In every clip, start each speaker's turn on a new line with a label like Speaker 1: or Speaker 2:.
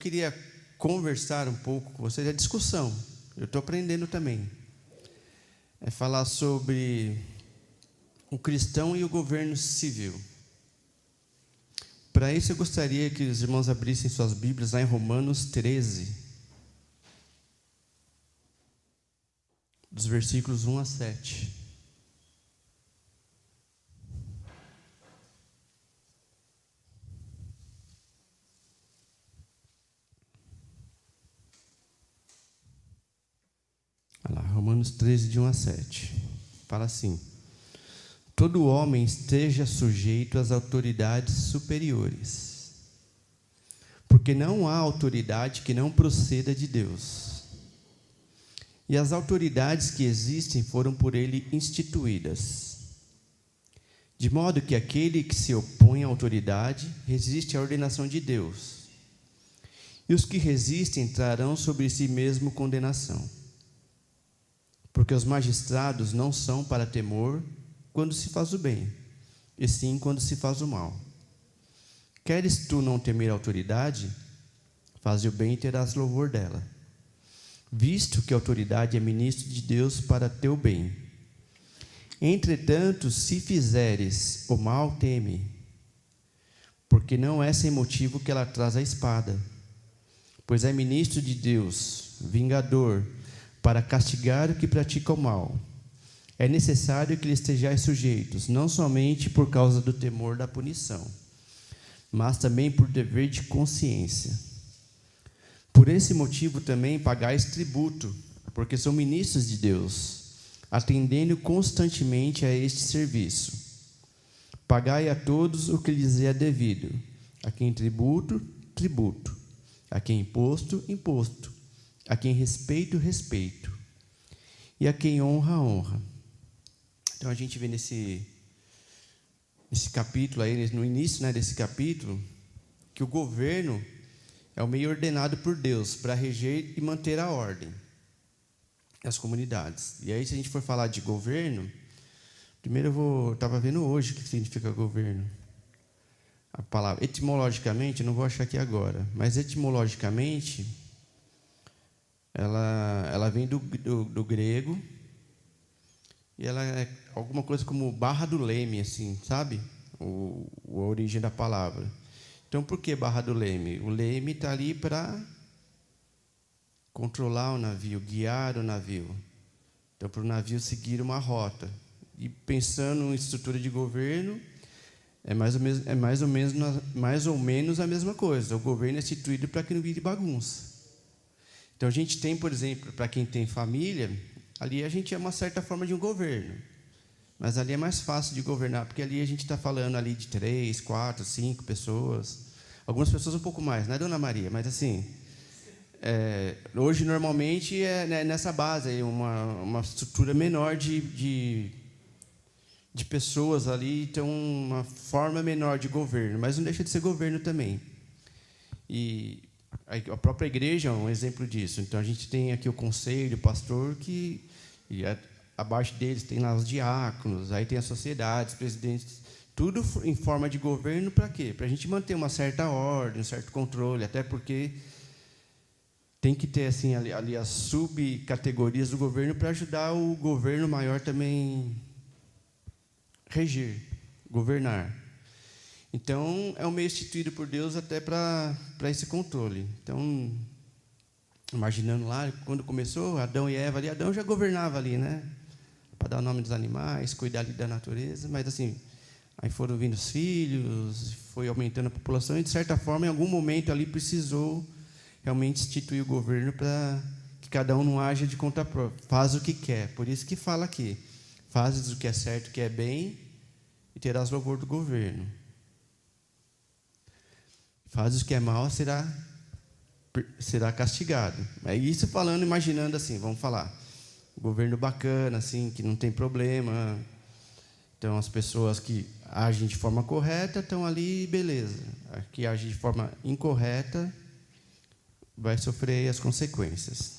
Speaker 1: Queria conversar um pouco com vocês, é discussão, eu estou aprendendo também. É falar sobre o cristão e o governo civil. Para isso, eu gostaria que os irmãos abrissem suas Bíblias lá em Romanos 13, dos versículos 1 a 7. Olha lá, Romanos 13, de 1 a 7. Fala assim: todo homem esteja sujeito às autoridades superiores, porque não há autoridade que não proceda de Deus. E as autoridades que existem foram por ele instituídas. De modo que aquele que se opõe à autoridade resiste à ordenação de Deus. E os que resistem trarão sobre si mesmo condenação. Porque os magistrados não são para temor quando se faz o bem, e sim quando se faz o mal. Queres tu não temer a autoridade? Faze o bem e terás louvor dela, visto que a autoridade é ministro de Deus para teu bem. Entretanto, se fizeres o mal, teme, porque não é sem motivo que ela traz a espada, pois é ministro de Deus, vingador, para castigar o que pratica o mal. É necessário que lhe estejais sujeitos, não somente por causa do temor da punição, mas também por dever de consciência. Por esse motivo também pagais tributo, porque são ministros de Deus, atendendo constantemente a este serviço. Pagai a todos o que lhes é devido, a quem tributo, tributo, a quem imposto, imposto, a quem respeito, respeito, e a quem honra, honra. Então a gente vê nesse capítulo aí, no início, desse capítulo, que o governo é o meio ordenado por Deus para reger e manter a ordem das comunidades. E aí, se a gente for falar de governo, primeiro eu estava vendo hoje o que significa governo. A palavra, etimologicamente, eu não vou achar aqui agora, mas etimologicamente, ela vem do grego, e ela é alguma coisa como barra do leme, assim, sabe? A origem da palavra. Então, por que barra do leme? O leme está ali para controlar o navio, guiar o navio. Então, para o navio seguir uma rota. E pensando em estrutura de governo, é mais ou menos a mesma coisa. O governo é instituído para que não vire bagunça. Então, a gente tem, por exemplo, para quem tem família, ali a gente é uma certa forma de um governo. Mas ali é mais fácil de governar, porque ali a gente está falando ali de 3, 4, 5 pessoas. Algumas pessoas um pouco mais, não é, Dona Maria? Mas, assim, hoje, normalmente, é nessa base, aí, uma estrutura menor de pessoas ali, então, uma forma menor de governo, mas não deixa de ser governo também. E a própria igreja é um exemplo disso. Então, a gente tem aqui o conselho, o pastor, abaixo deles tem lá os diáconos, aí tem as sociedades, presidentes, tudo em forma de governo para quê? Para a gente manter uma certa ordem, um certo controle, até porque tem que ter assim, ali as subcategorias do governo para ajudar o governo maior também reger, governar. Então, é um meio instituído por Deus até para esse controle. Então, imaginando lá, quando começou, Adão e Eva ali, Adão já governava ali, né? Para dar o nome dos animais, cuidar ali da natureza, mas assim, aí foram vindo os filhos, foi aumentando a população, e de certa forma, em algum momento ali, precisou realmente instituir o governo para que cada um não haja de conta própria, faz o que quer. Por isso que fala aqui, fazes o que é certo, o que é bem, e terás louvor do governo. Fazes o que é mal, será castigado. É isso falando, imaginando assim, vamos falar, governo bacana, assim, que não tem problema. Então, as pessoas que agem de forma correta estão ali, beleza. A que agem de forma incorreta vai sofrer as consequências.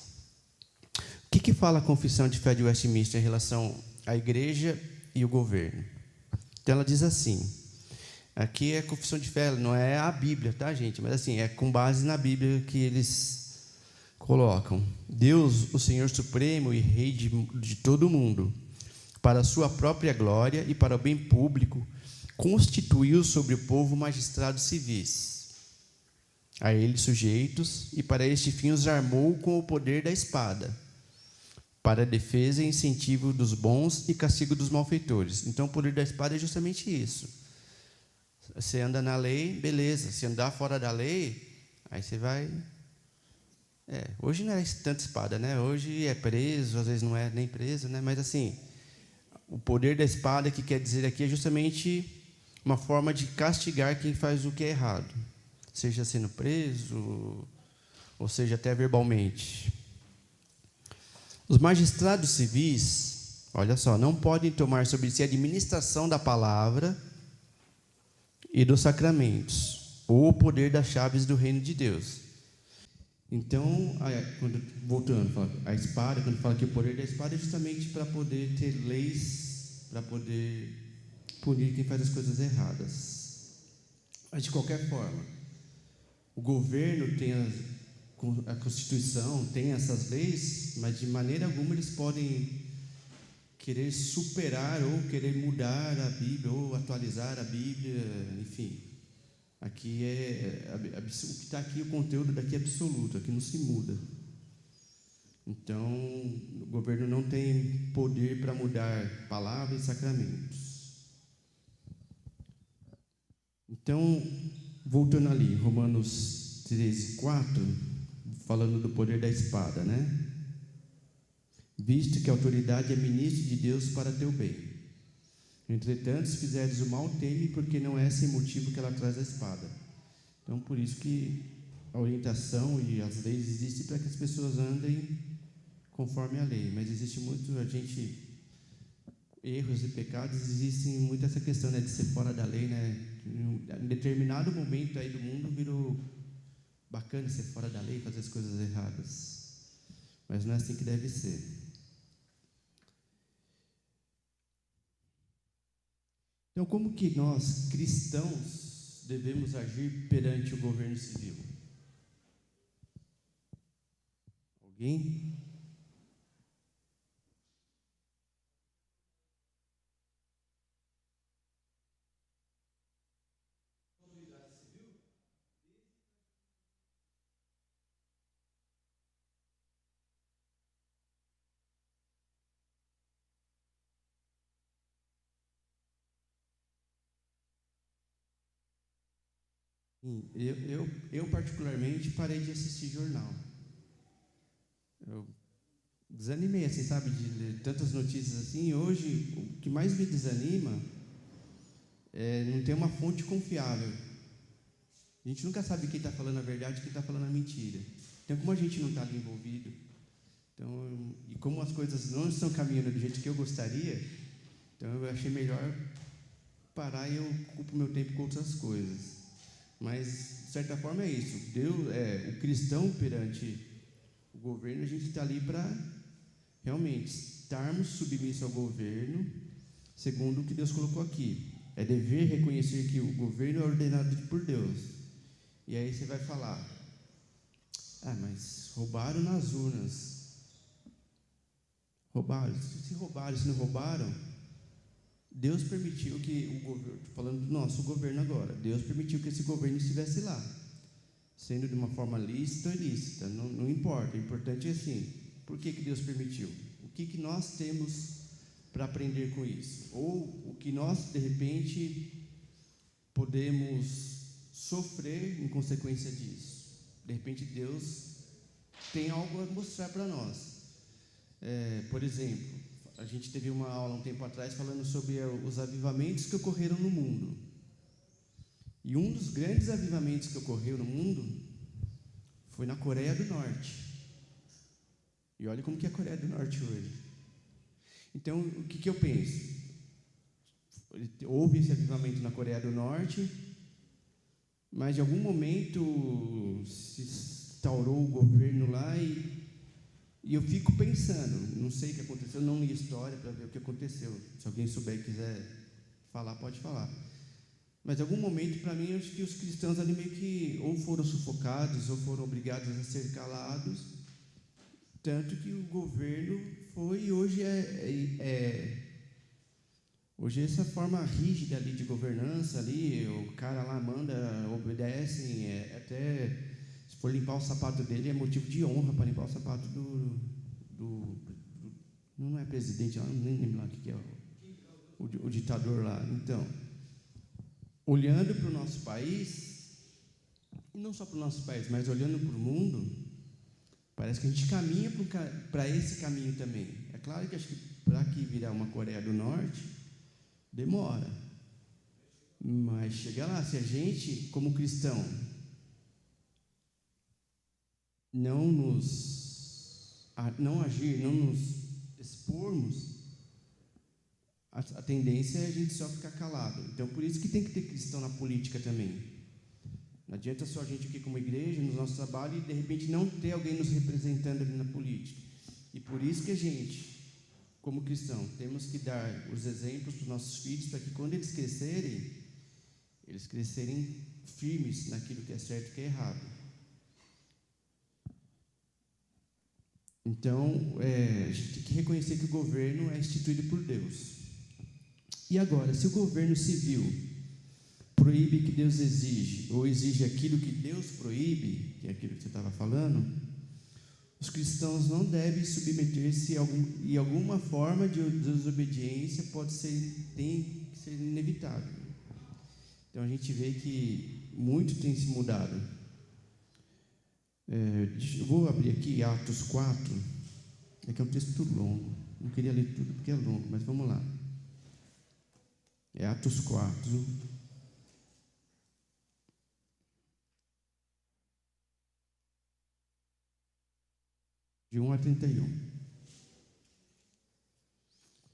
Speaker 1: O que fala a Confissão de Fé de Westminster em relação à igreja e o governo? Então, ela diz assim: Aqui é confissão de fé, não é a Bíblia, tá, gente? Mas assim, é com base na Bíblia que eles colocam. Deus, o Senhor Supremo e Rei de todo o mundo, para a sua própria glória e para o bem público, constituiu sobre o povo magistrados civis, a eles sujeitos, e para este fim os armou com o poder da espada, para a defesa e incentivo dos bons e castigo dos malfeitores. Então, o poder da espada é justamente isso. Você anda na lei, beleza. Se andar fora da lei, aí você vai... hoje não é tanta espada, né? Hoje é preso, às vezes não é nem preso, né? Mas, assim, o poder da espada que quer dizer aqui é justamente uma forma de castigar quem faz o que é errado, seja sendo preso, ou seja até verbalmente. Os magistrados civis, olha só, não podem tomar sobre si a administração da palavra e dos sacramentos, ou o poder das chaves do reino de Deus. Então, voltando, a espada, quando fala que o poder da espada é justamente para poder ter leis, para poder punir quem faz as coisas erradas. Mas, de qualquer forma, o governo tem a Constituição, tem essas leis, mas de maneira alguma eles podem querer superar ou querer mudar a Bíblia, ou atualizar a Bíblia, enfim. Aqui o que está aqui, o conteúdo daqui é absoluto, aqui não se muda. Então, o governo não tem poder para mudar palavras e sacramentos. Então, voltando ali, Romanos 13, 4, falando do poder da espada, né? Visto que a autoridade é ministro de Deus para teu bem. Entretanto, se fizeres o mal, teme, porque não é sem motivo que ela traz a espada. Então, por isso que a orientação e as leis existem para que as pessoas andem conforme a lei. Mas existe muito, erros e pecados, existem muito essa questão, né, de ser fora da lei, né? Em determinado momento aí do mundo virou bacana ser fora da lei, fazer as coisas erradas. Mas não é assim que deve ser. Então, como que nós, cristãos, devemos agir perante o governo civil? Alguém? Eu particularmente parei de assistir jornal. Eu desanimei, assim, sabe, de ler tantas notícias assim. Hoje, o que mais me desanima é não ter uma fonte confiável. A gente nunca sabe quem está falando a verdade e quem está falando a mentira. Então, como a gente não está ali envolvido, e como as coisas não estão caminhando do jeito que eu gostaria, então eu achei melhor parar e eu ocupo meu tempo com outras coisas. Mas, de certa forma, é isso. O cristão perante o governo, a gente está ali para realmente estarmos submissos ao governo, segundo o que Deus colocou aqui. É dever reconhecer que o governo é ordenado por Deus. E aí você vai falar: mas roubaram nas urnas. Roubaram. Se roubaram, se não roubaram, Deus permitiu que o governo, falando do nosso governo agora, Deus permitiu que esse governo estivesse lá, sendo de uma forma lícita ou ilícita, não importa. O importante é assim, por que Deus permitiu? O que nós temos para aprender com isso? Ou o que nós, de repente, podemos sofrer em consequência disso? De repente, Deus tem algo a mostrar para nós. Por exemplo, a gente teve uma aula um tempo atrás falando sobre os avivamentos que ocorreram no mundo. E um dos grandes avivamentos que ocorreu no mundo foi na Coreia do Norte. E olha como que é a Coreia do Norte hoje. Então, o que eu penso? Houve esse avivamento na Coreia do Norte, mas em algum momento se instaurou o governo lá e eu fico pensando, não sei o que aconteceu, não li a história para ver o que aconteceu. Se alguém souber e quiser falar, pode falar. Mas em algum momento, para mim, eu acho que os cristãos ali meio que ou foram sufocados ou foram obrigados a ser calados, tanto que o governo foi, e hoje é essa forma rígida ali de governança ali, o cara lá manda, obedecem, até se for limpar o sapato dele é motivo de honra para limpar o sapato não é presidente, eu nem lembro lá o que é o ditador lá. Então, olhando para o nosso país, e não só para o nosso país, mas olhando para o mundo, parece que a gente caminha para esse caminho também. É claro que acho que para que virar uma Coreia do Norte, demora. Mas chega lá, se a gente, como cristão, não agir, não nos expormos, a tendência é a gente só ficar calado. Então, por isso que tem que ter cristão na política também. Não adianta só a gente aqui como igreja, no nosso trabalho, e de repente não ter alguém nos representando ali na política. E por isso que a gente, como cristão, temos que dar os exemplos para os nossos filhos, para que quando eles crescerem firmes naquilo que é certo e que é errado. Então, a gente tem que reconhecer que o governo é instituído por Deus. E agora, se o governo civil proíbe o que Deus exige, ou exige aquilo que Deus proíbe, que é aquilo que você estava falando, os cristãos não devem submeter-se e alguma forma de desobediência tem que ser inevitável. Então a gente vê que muito tem se mudado. Eu vou abrir aqui Atos 4, é que é um texto longo, não queria ler tudo porque é longo, mas vamos lá. É Atos 4, de 1 a 31.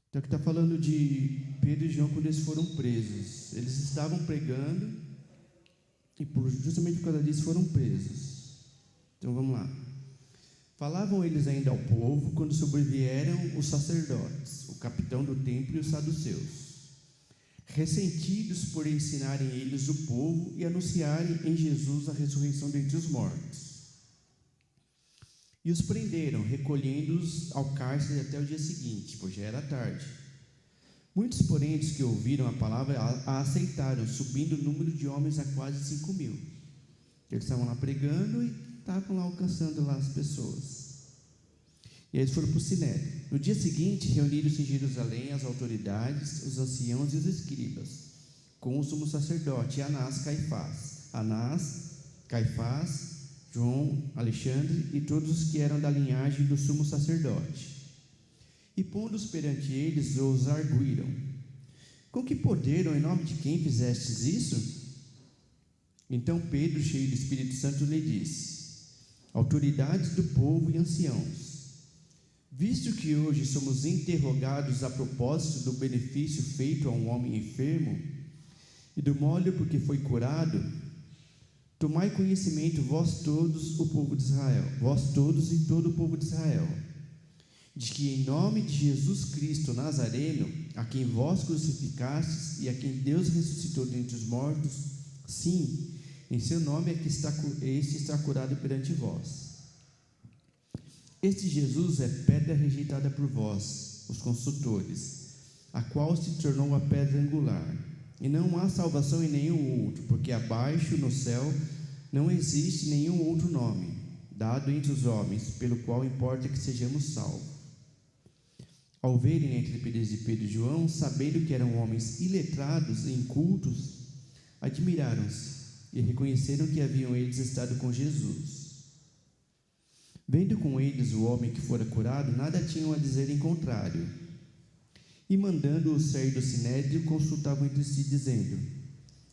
Speaker 1: Então aqui está falando de Pedro e João quando eles foram presos. Eles estavam pregando e justamente por causa disso foram presos. Então vamos lá. Falavam eles ainda ao povo quando sobrevieram os sacerdotes, o capitão do templo e os saduceus, ressentidos por ensinarem eles o povo e anunciarem em Jesus a ressurreição dentre os mortos. E os prenderam, recolhendo-os ao cárcere até o dia seguinte, pois já era tarde. Muitos, porém, dos que ouviram a palavra a aceitaram, subindo o número de homens a quase 5.000. Eles estavam lá pregando e estavam lá alcançando lá as pessoas. E aí eles foram para o Sinédrio. No dia seguinte, reuniram-se em Jerusalém as autoridades, os anciãos e os escribas, com o sumo sacerdote Anás, Caifás, João, Alexandre e todos os que eram da linhagem do sumo sacerdote. E pondo-os perante eles, os arguíram: com que poder ou em nome de quem fizestes isso? Então Pedro, cheio do Espírito Santo, lhe disse: autoridades do povo e anciãos, visto que hoje somos interrogados a propósito do benefício feito a um homem enfermo e do modo por que foi curado, tomai conhecimento vós todos e todo o povo de Israel, de que em nome de Jesus Cristo Nazareno, a quem vós crucificastes e a quem Deus ressuscitou dentre os mortos, sim, em seu nome é que este está curado perante vós. Este Jesus é pedra rejeitada por vós, os consultores, a qual se tornou a pedra angular. E não há salvação em nenhum outro, porque abaixo no céu não existe nenhum outro nome dado entre os homens, pelo qual importa que sejamos salvos. Ao verem a intrepidez de Pedro e João, sabendo que eram homens iletrados e incultos, admiraram-se e reconheceram que haviam eles estado com Jesus. Vendo com eles o homem que fora curado, nada tinham a dizer em contrário. E mandando-os sair do sinédrio, consultavam entre si, dizendo: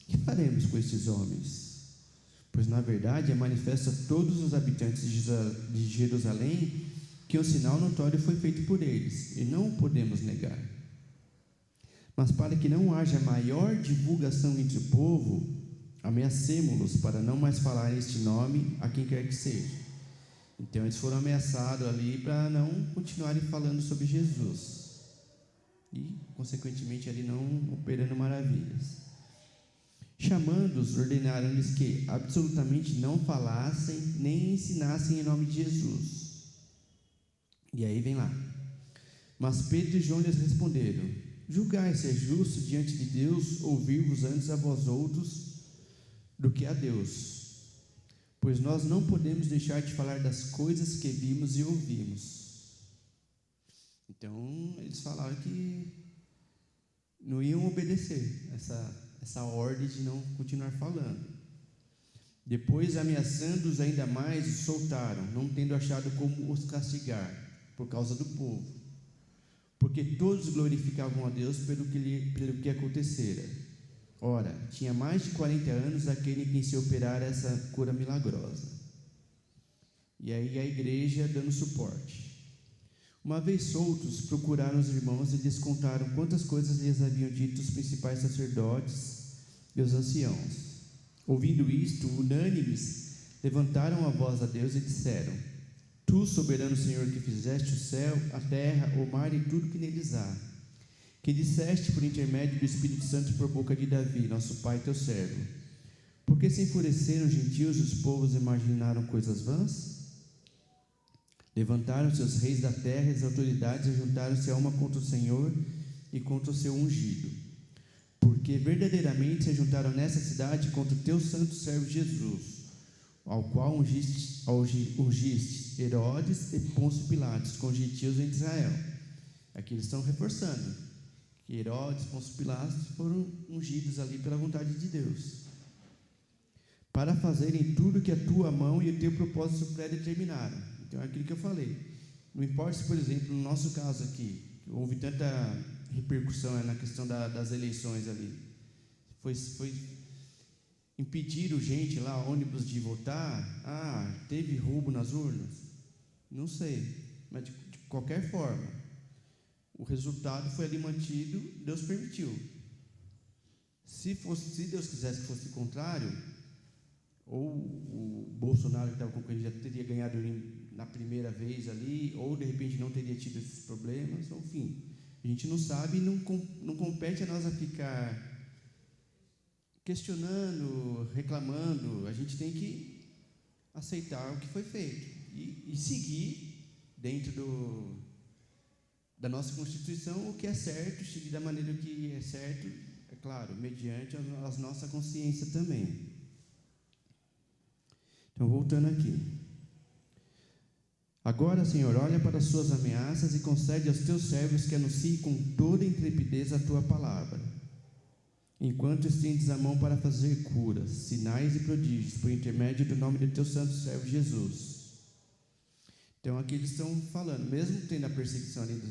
Speaker 1: que faremos com estes homens? Pois na verdade é manifesto a todos os habitantes de Jerusalém que um sinal notório foi feito por eles, e não o podemos negar. Mas para que não haja maior divulgação entre o povo, ameacemo-los para não mais falar este nome a quem quer que seja. Então eles foram ameaçados ali para não continuarem falando sobre Jesus e, consequentemente, ali não operando maravilhas. Chamando-os, ordenaram-lhes que absolutamente não falassem nem ensinassem em nome de Jesus. E aí vem lá. Mas Pedro e João lhes responderam: julgai se é justo diante de Deus ouvir-vos antes a vós outros do que a Deus, pois nós não podemos deixar de falar das coisas que vimos e ouvimos. Então, eles falaram que não iam obedecer essa ordem de não continuar falando. Depois, ameaçando-os ainda mais, os soltaram, não tendo achado como os castigar, por causa do povo, porque todos glorificavam a Deus pelo que acontecera. Ora, tinha mais de 40 anos aquele em quem se operara essa cura milagrosa. E aí a igreja dando suporte. Uma vez soltos, procuraram os irmãos e lhes contaram quantas coisas lhes haviam dito os principais sacerdotes e os anciãos. Ouvindo isto, unânimes, levantaram a voz a Deus e disseram: Tu, soberano Senhor, que fizeste o céu, a terra, o mar e tudo que neles há, que disseste por intermédio do Espírito Santo por boca de Davi, nosso pai, teu servo, por que se enfureceram os gentios e os povos imaginaram coisas vãs? Levantaram-se os reis da terra e as autoridades e juntaram-se a uma contra o Senhor e contra o seu ungido, porque verdadeiramente se juntaram nessa cidade contra o teu santo servo Jesus, ao qual ungiste Herodes e Pôncio Pilatos com gentios em Israel. Aqui eles estão reforçando que Herodes e Pôncio Pilatos foram ungidos ali pela vontade de Deus, para fazerem tudo que a tua mão e o teu propósito predeterminaram. Então é aquilo que eu falei. Não importa se, por exemplo, no nosso caso aqui, houve tanta repercussão na questão das eleições ali, foi impediram gente lá, ônibus, de votar. Teve roubo nas urnas, não sei, mas de qualquer forma o resultado foi ali mantido. Deus permitiu. Se Deus quisesse que fosse o contrário, ou o Bolsonaro que estava concorrendo já teria ganhado na primeira vez ali, ou de repente não teria tido esses problemas. Enfim, a gente não sabe, não compete a nós a ficar questionando, reclamando. A gente tem que aceitar o que foi feito e seguir dentro da nossa Constituição o que é certo, seguir da maneira que é certo, é claro, mediante a nossa consciência também. Então, voltando aqui. Agora, Senhor, olha para as suas ameaças e concede aos teus servos que anunciem com toda intrepidez a tua palavra, enquanto estendes a mão para fazer curas, sinais e prodígios, por intermédio do nome do teu santo servo Jesus. Então, aqui eles estão falando, mesmo tendo a perseguição ali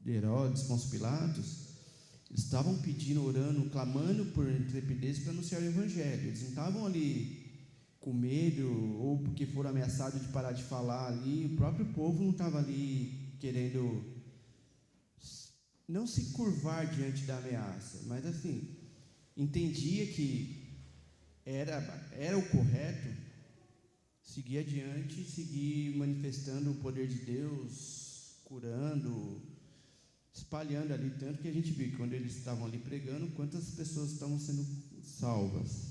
Speaker 1: de Herodes, Pôncio Pilatos, eles estavam pedindo, orando, clamando por intrepidez para anunciar o evangelho. Eles não estavam ali com medo, ou porque foram ameaçados de parar de falar ali. O próprio povo não estava ali querendo não se curvar diante da ameaça, mas assim, entendia que era o correto seguir adiante, seguir manifestando o poder de Deus, curando, espalhando ali, tanto que a gente viu que quando eles estavam ali pregando, quantas pessoas estavam sendo salvas.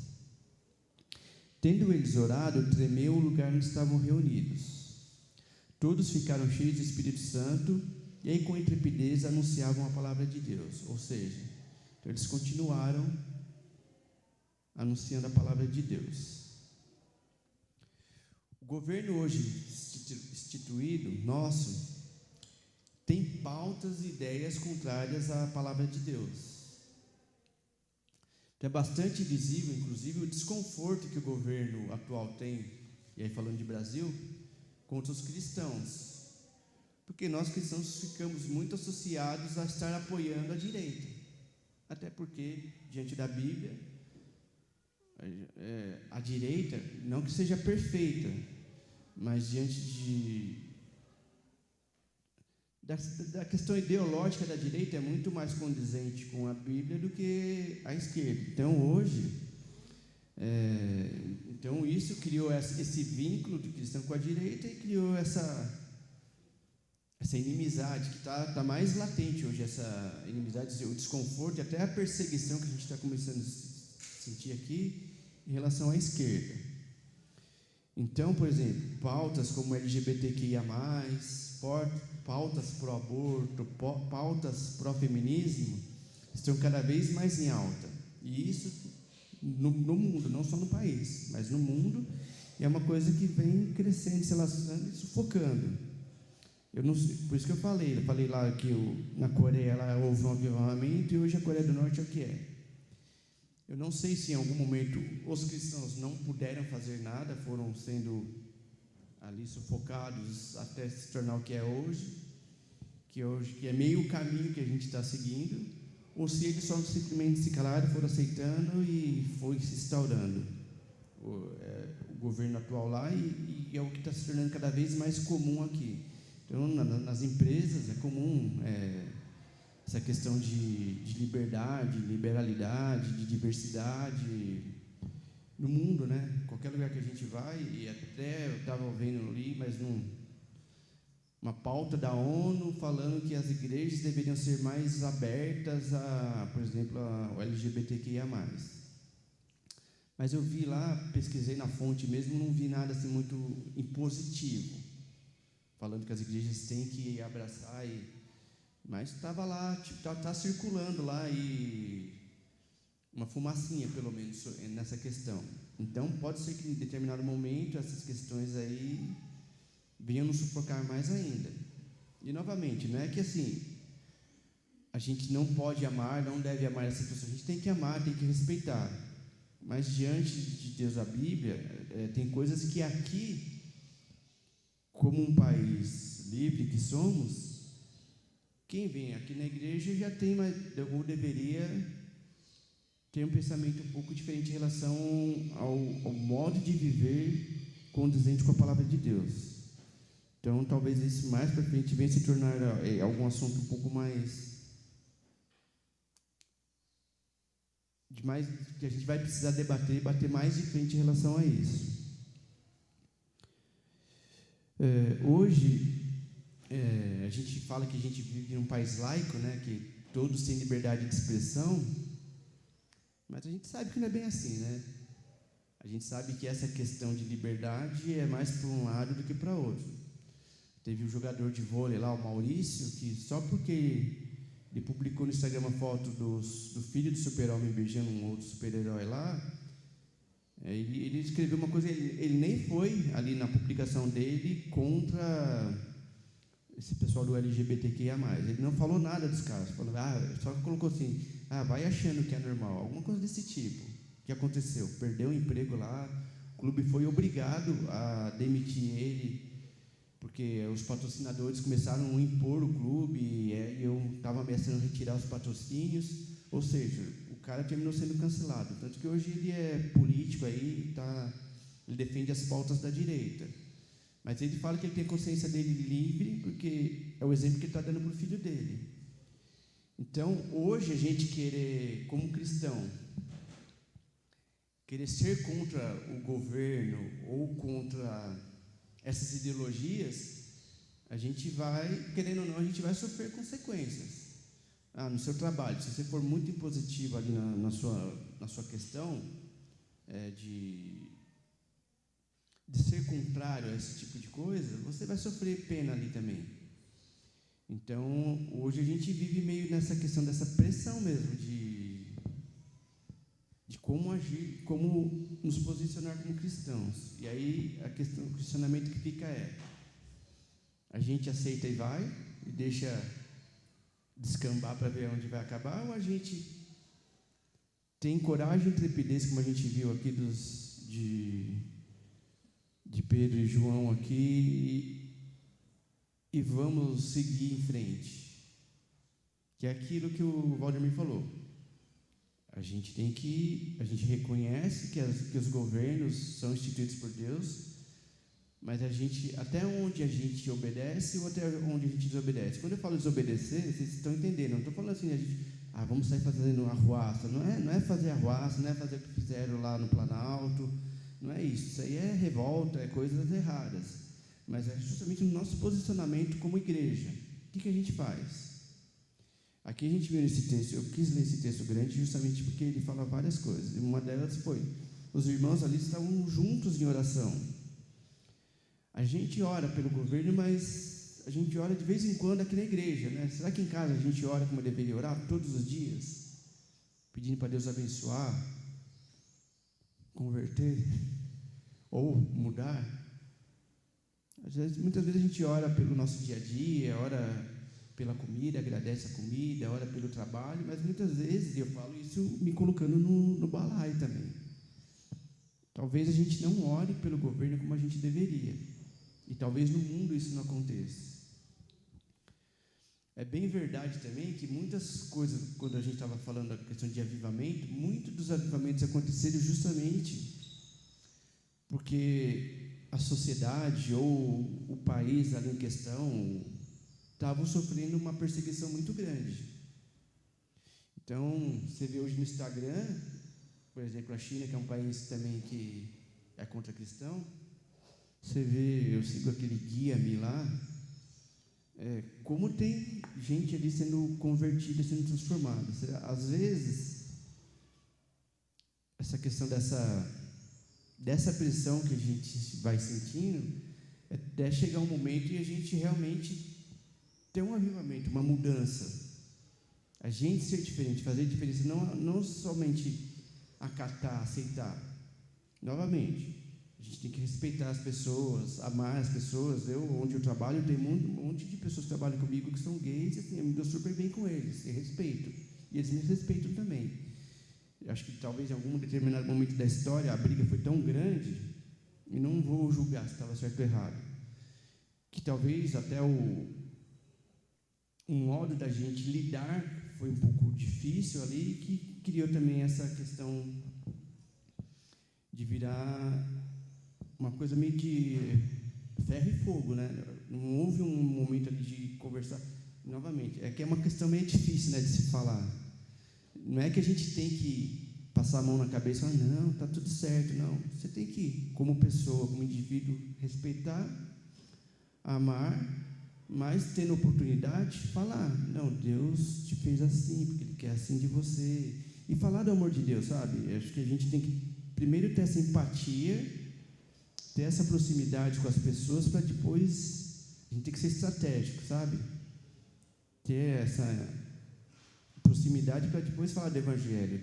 Speaker 1: Tendo eles orado, tremeu o lugar onde estavam reunidos. Todos ficaram cheios do Espírito Santo e aí com intrepidez anunciavam a palavra de Deus. Ou seja, então eles continuaram anunciando a palavra de Deus. O governo hoje instituído, nosso, tem pautas e ideias contrárias à palavra de Deus. É bastante visível, inclusive, o desconforto que o governo atual tem, e aí falando de Brasil, contra os cristãos. Porque nós cristãos ficamos muito associados a estar apoiando a direita. Até porque, diante da Bíblia, a direita, não que seja perfeita, mas diante da questão ideológica da direita é muito mais condizente com a Bíblia do que a esquerda. Então, hoje, isso criou esse vínculo do cristão com a direita e criou essa essa inimizade que está mais latente hoje, essa inimizade, o desconforto e até a perseguição que a gente está começando a sentir aqui em relação à esquerda. Então, por exemplo, pautas como LGBTQIA+, pautas pró-aborto, pautas pró-feminismo estão cada vez mais em alta. E isso no mundo, não só no país, mas no mundo, e é uma coisa que vem crescendo, se relacionando e sufocando. Eu não sei, por isso que eu falei lá que na Coreia lá houve um avivamento e hoje a Coreia do Norte é o que é. Eu não sei se em algum momento os cristãos não puderam fazer nada, foram sendo ali sufocados até se tornar o que é hoje, que é meio o caminho que a gente está seguindo, ou se eles só simplesmente se calaram, foram aceitando e foi se instaurando o governo atual lá, e é o que está se tornando cada vez mais comum aqui. Então, nas empresas é comum essa questão de liberdade, liberalidade, de diversidade no mundo, né? Qualquer lugar que a gente vai, e até eu estava vendo ali, mas uma pauta da ONU falando que as igrejas deveriam ser mais abertas a, por exemplo, ao LGBTQIA+. Mas eu vi lá, pesquisei na fonte mesmo, não vi nada assim muito impositivo, falando que as igrejas têm que abraçar, mas estava lá, tipo, tá circulando lá, e uma fumacinha, pelo menos, nessa questão. Então, pode ser que em determinado momento essas questões aí venham nos sufocar mais ainda. E, novamente, não é que assim, a gente não pode amar, não deve amar essa pessoa, a gente tem que amar, tem que respeitar. Mas, diante de Deus, a Bíblia, tem coisas que aqui, como um país livre que somos, quem vem aqui na igreja já tem, ou deveria ter um pensamento um pouco diferente em relação ao modo de viver condizente com a palavra de Deus. Então, talvez isso mais para frente venha se tornar algum assunto um pouco mais que a gente vai precisar debater e bater mais de frente em relação a isso. Hoje, a gente fala que a gente vive em um país laico, né, que todos têm liberdade de expressão, mas a gente sabe que não é bem assim, né? A gente sabe que essa questão de liberdade é mais para um lado do que para outro. Teve um jogador de vôlei lá, o Maurício, que só porque ele publicou no Instagram uma foto do filho do super-homem beijando um outro super-herói lá, ele escreveu uma coisa, ele nem foi ali na publicação dele contra esse pessoal do LGBTQIA+. Ele não falou nada dos casos, só colocou assim, vai achando que é normal, alguma coisa desse tipo. O que aconteceu? Perdeu o emprego lá, o clube foi obrigado a demitir ele, porque os patrocinadores começaram a impor o clube, e eu estava ameaçando retirar os patrocínios, ou seja, o cara terminou sendo cancelado. Tanto que hoje ele é político aí, ele defende as pautas da direita. Mas ele fala que ele tem a consciência dele livre, porque é o exemplo que ele está dando para o filho dele. Então, hoje, a gente querer, como cristão, querer ser contra o governo ou contra essas ideologias, a gente vai, querendo ou não, a gente vai sofrer consequências. No seu trabalho, se você for muito impositivo ali na sua questão de ser contrário a esse tipo de coisa, você vai sofrer pena ali também. Então, hoje a gente vive meio nessa questão dessa pressão mesmo de como agir, como nos posicionar como cristãos. E aí o questionamento que fica a gente aceita e vai, e deixa descambar para ver onde vai acabar, ou a gente tem coragem e intrepidez, como a gente viu aqui de Pedro e João aqui, e vamos seguir em frente, que é aquilo que o Valdemir falou. A gente reconhece que os governos são instituídos por Deus, mas até onde a gente obedece ou até onde a gente desobedece. Quando eu falo desobedecer, vocês estão entendendo, não estou falando assim, vamos sair fazendo arruaça, não é fazer arruaça, não é fazer o que fizeram lá no Planalto, não é isso aí é revolta, é coisas erradas. mas é justamente no nosso posicionamento como igreja. O que a gente faz? Aqui a gente viu nesse texto, eu quis ler esse texto grande justamente porque ele fala várias coisas. E uma delas foi, os irmãos ali estavam juntos em oração. A gente ora pelo governo, mas a gente ora de vez em quando aqui na igreja, né? Será que em casa a gente ora como deveria orar todos os dias? Pedindo para Deus abençoar, converter ou mudar? Muitas vezes a gente ora pelo nosso dia a dia, ora pela comida, agradece a comida, ora pelo trabalho, mas muitas vezes, e eu falo isso me colocando no balaio também, talvez a gente não ore pelo governo como a gente deveria, e talvez no mundo isso não aconteça. É bem verdade também que muitas coisas, quando a gente estava falando da questão de avivamento, muitos dos avivamentos aconteceram justamente porque a sociedade ou o país ali em questão estavam sofrendo uma perseguição muito grande. Então, você vê hoje no Instagram, por exemplo, a China, que é um país também que é contra cristão, você vê, eu sigo aquele guia-me lá, como tem gente ali sendo convertida, sendo transformada. Às vezes, essa questão dessa pressão que a gente vai sentindo, até chegar um momento e a gente realmente ter um avivamento, uma mudança. A gente ser diferente, fazer diferença, não somente acatar, aceitar. Novamente, a gente tem que respeitar as pessoas, amar as pessoas. Onde eu trabalho, tem um monte de pessoas que trabalham comigo que são gays, e assim, eu me dou super bem com eles, e respeito. E eles me respeitam também. Eu acho que talvez em algum determinado momento da história a briga foi tão grande, e não vou julgar se estava certo ou errado, que talvez até um modo da gente lidar foi um pouco difícil ali, que criou também essa questão de virar uma coisa meio de ferro e fogo, né? Não houve um momento ali de conversar. Novamente, é que é uma questão meio difícil, né, de se falar. Não é que a gente tem que passar a mão na cabeça e falar, não, está tudo certo, não. Você tem que, como pessoa, como indivíduo, respeitar, amar, mas tendo oportunidade, falar, não, Deus te fez assim, porque Ele quer assim de você. E falar do amor de Deus, sabe? Eu acho que a gente tem que primeiro ter essa empatia, ter essa proximidade com as pessoas, para depois, a gente tem que ser estratégico, sabe? Ter essa proximidade para depois falar do Evangelho.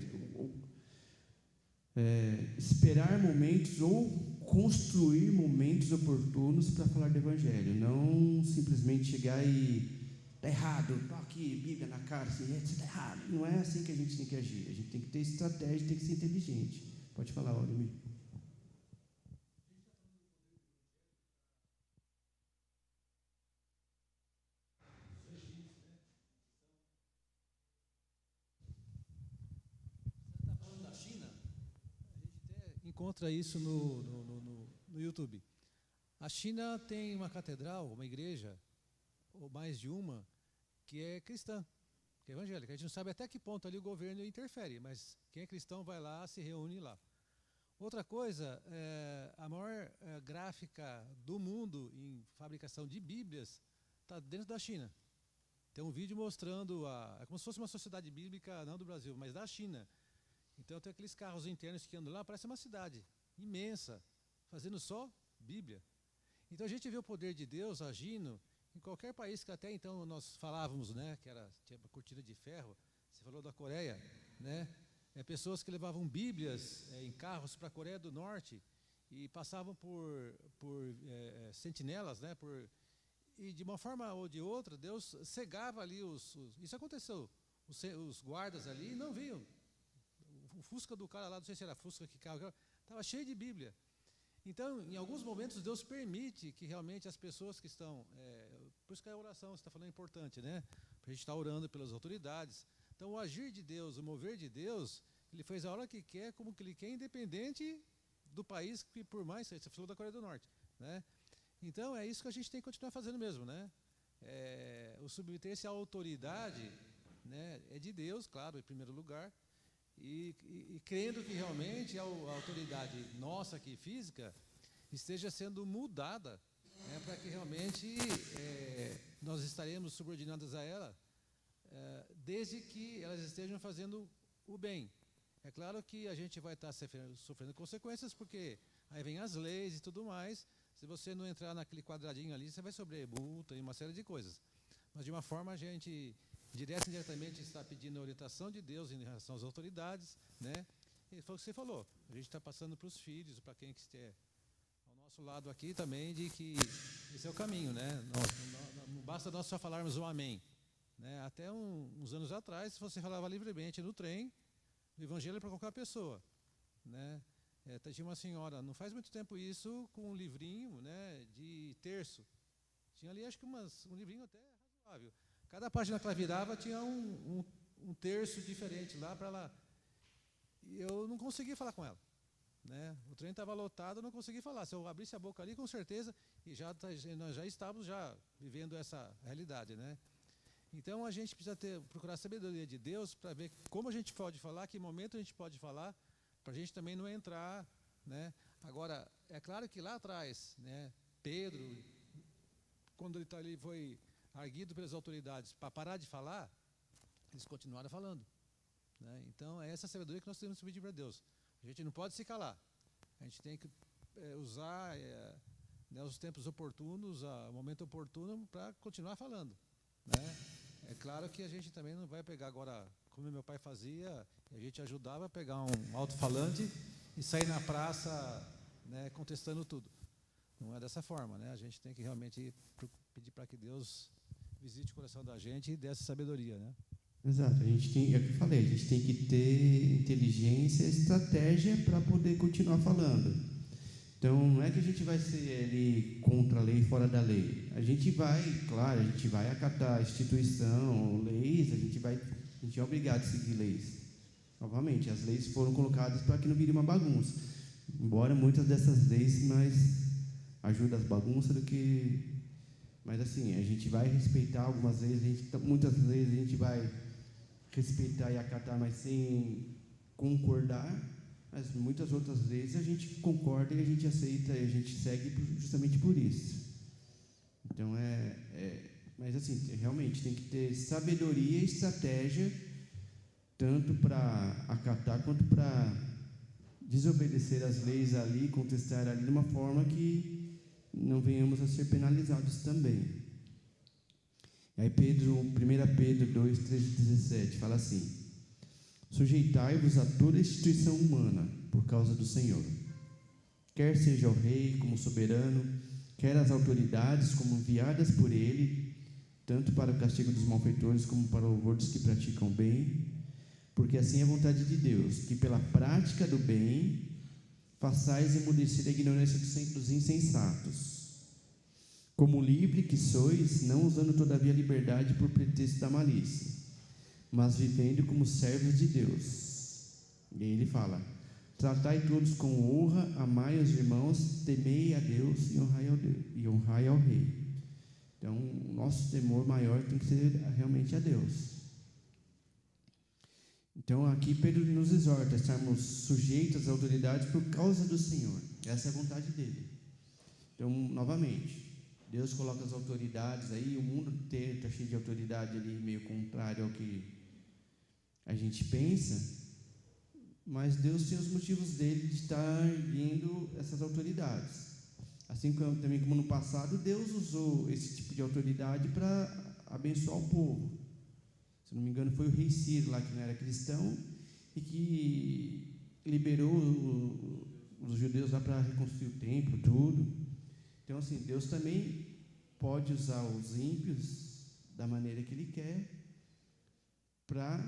Speaker 1: Esperar momentos ou construir momentos oportunos para falar do Evangelho, não simplesmente chegar e está errado, estou aqui, Bíblia na cara, assim, você está errado. Não é assim que a gente tem que agir, a gente tem que ter estratégia, tem que ser inteligente. Pode falar, Odemir.
Speaker 2: Você está falando da China? A gente até encontra isso no YouTube. A China tem uma catedral, uma igreja, ou mais de uma, que é cristã, que é evangélica. A gente não sabe até que ponto ali o governo interfere, mas quem é cristão vai lá, se reúne lá. Outra coisa, a maior gráfica do mundo em fabricação de Bíblias está dentro da China. Tem um vídeo mostrando, é como se fosse uma sociedade bíblica, não do Brasil, mas da China. Então tem aqueles carros internos que andam lá, parece uma cidade imensa, fazendo só Bíblia. Então a gente vê o poder de Deus agindo em qualquer país que até então nós falávamos, né, que tinha uma cortina de ferro. Você falou da Coreia, né? Pessoas que levavam Bíblias em carros para a Coreia do Norte e passavam por sentinelas, né? E de uma forma ou de outra, Deus cegava ali isso aconteceu. Os guardas ali não viam. O Fusca do cara lá, não sei se era Fusca, que carro, estava cheio de Bíblia. Então, em alguns momentos, Deus permite que realmente as pessoas que estão... por isso que a oração, você está falando, é importante, né? Para a gente estar orando pelas autoridades. Então, o agir de Deus, o mover de Deus, Ele fez a hora que quer, como que Ele quer, independente do país, que por mais... Você falou da Coreia do Norte, né? Então, é isso que a gente tem que continuar fazendo mesmo, né? O submeter-se à autoridade, né, é de Deus, claro, em primeiro lugar, e crendo que realmente a autoridade nossa aqui, física, esteja sendo mudada para que realmente nós estaremos subordinados a ela, desde que elas estejam fazendo o bem. É claro que a gente vai estar sofrendo consequências, porque aí vem as leis e tudo mais. Se você não entrar naquele quadradinho ali, você vai sofrer multa e uma série de coisas. Mas, de uma forma, a gente, direta e indiretamente, está pedindo a orientação de Deus em relação às autoridades, né? E foi o que você falou. A gente está passando para os filhos, para quem estiver ao nosso lado aqui também, de que esse é o caminho, né? Não basta nós só falarmos um amém. Né? Até uns anos atrás, você falava livremente no trem, o evangelho é para qualquer pessoa. Né? Tinha uma senhora, não faz muito tempo isso, com um livrinho, né, de terço. Tinha ali, acho que um livrinho até razoável. Cada página que ela virava tinha um terço diferente lá para ela. E eu não consegui falar com ela. Né? O trem estava lotado, eu não consegui falar. Se eu abrisse a boca ali, com certeza, e nós já estávamos vivendo essa realidade. Né? Então a gente precisa procurar a sabedoria de Deus para ver como a gente pode falar, que momento a gente pode falar, para a gente também não entrar. Né? Agora, é claro que lá atrás, né, Pedro, quando ele foi arguido pelas autoridades para parar de falar, eles continuaram falando. Né? Então é essa sabedoria que nós temos que pedir para Deus. A gente não pode se calar. A gente tem que usar né, os tempos oportunos, o momento oportuno para continuar falando. Né? É claro que a gente também não vai pegar agora, como meu pai fazia, a gente ajudava a pegar um alto-falante e sair na praça, né, contestando tudo. Não é dessa forma, né? A gente tem que realmente pedir para que Deus visite o coração da gente e dê essa sabedoria, né?
Speaker 1: Exato, a gente tem, é o que eu falei, a gente tem que ter inteligência e estratégia para poder continuar falando. Então, não é que a gente vai ser ali contra a lei, fora da lei. A gente vai, claro, a gente vai acatar a instituição, leis, a gente é obrigado a seguir leis. Novamente, as leis foram colocadas para que não vire uma bagunça. Embora muitas dessas leis mais ajudam as bagunças do que... Mas assim, a gente vai respeitar algumas leis, muitas leis a gente vai respeitar e acatar, mas sem concordar, mas muitas outras leis a gente concorda e a gente aceita e a gente segue justamente por isso. Então mas assim, realmente tem que ter sabedoria e estratégia, tanto para acatar quanto para desobedecer as leis ali, contestar ali de uma forma que não venhamos a ser penalizados também. Aí 1 Pedro 2, 13 e 17 fala assim: sujeitai-vos a toda instituição humana por causa do Senhor, quer seja o rei como soberano, quer as autoridades como enviadas por ele, tanto para o castigo dos malfeitores como para o louvor dos que praticam bem, porque assim é a vontade de Deus, que pela prática do bem façais emudecer a ignorância dos insensatos. Como livre que sois, não usando todavia a liberdade por pretexto da malícia, mas vivendo como servos de Deus. E aí ele fala: tratai todos com honra, amai os irmãos, temei a Deus e honrai ao rei. Então, o nosso temor maior tem que ser realmente a Deus. Então, aqui Pedro nos exorta a estarmos sujeitos às autoridades por causa do Senhor. Essa é a vontade dele. Então, novamente, Deus coloca as autoridades aí, o mundo inteiro está cheio de autoridade ali, meio contrário ao que a gente pensa, mas Deus tem os motivos dele de estar erguendo essas autoridades. Assim também como no passado, Deus usou esse tipo de autoridade para abençoar o povo. Se não me engano, foi o rei Ciro lá, que não era cristão, e que liberou os judeus lá para reconstruir o templo, tudo. Então, assim, Deus também pode usar os ímpios da maneira que Ele quer para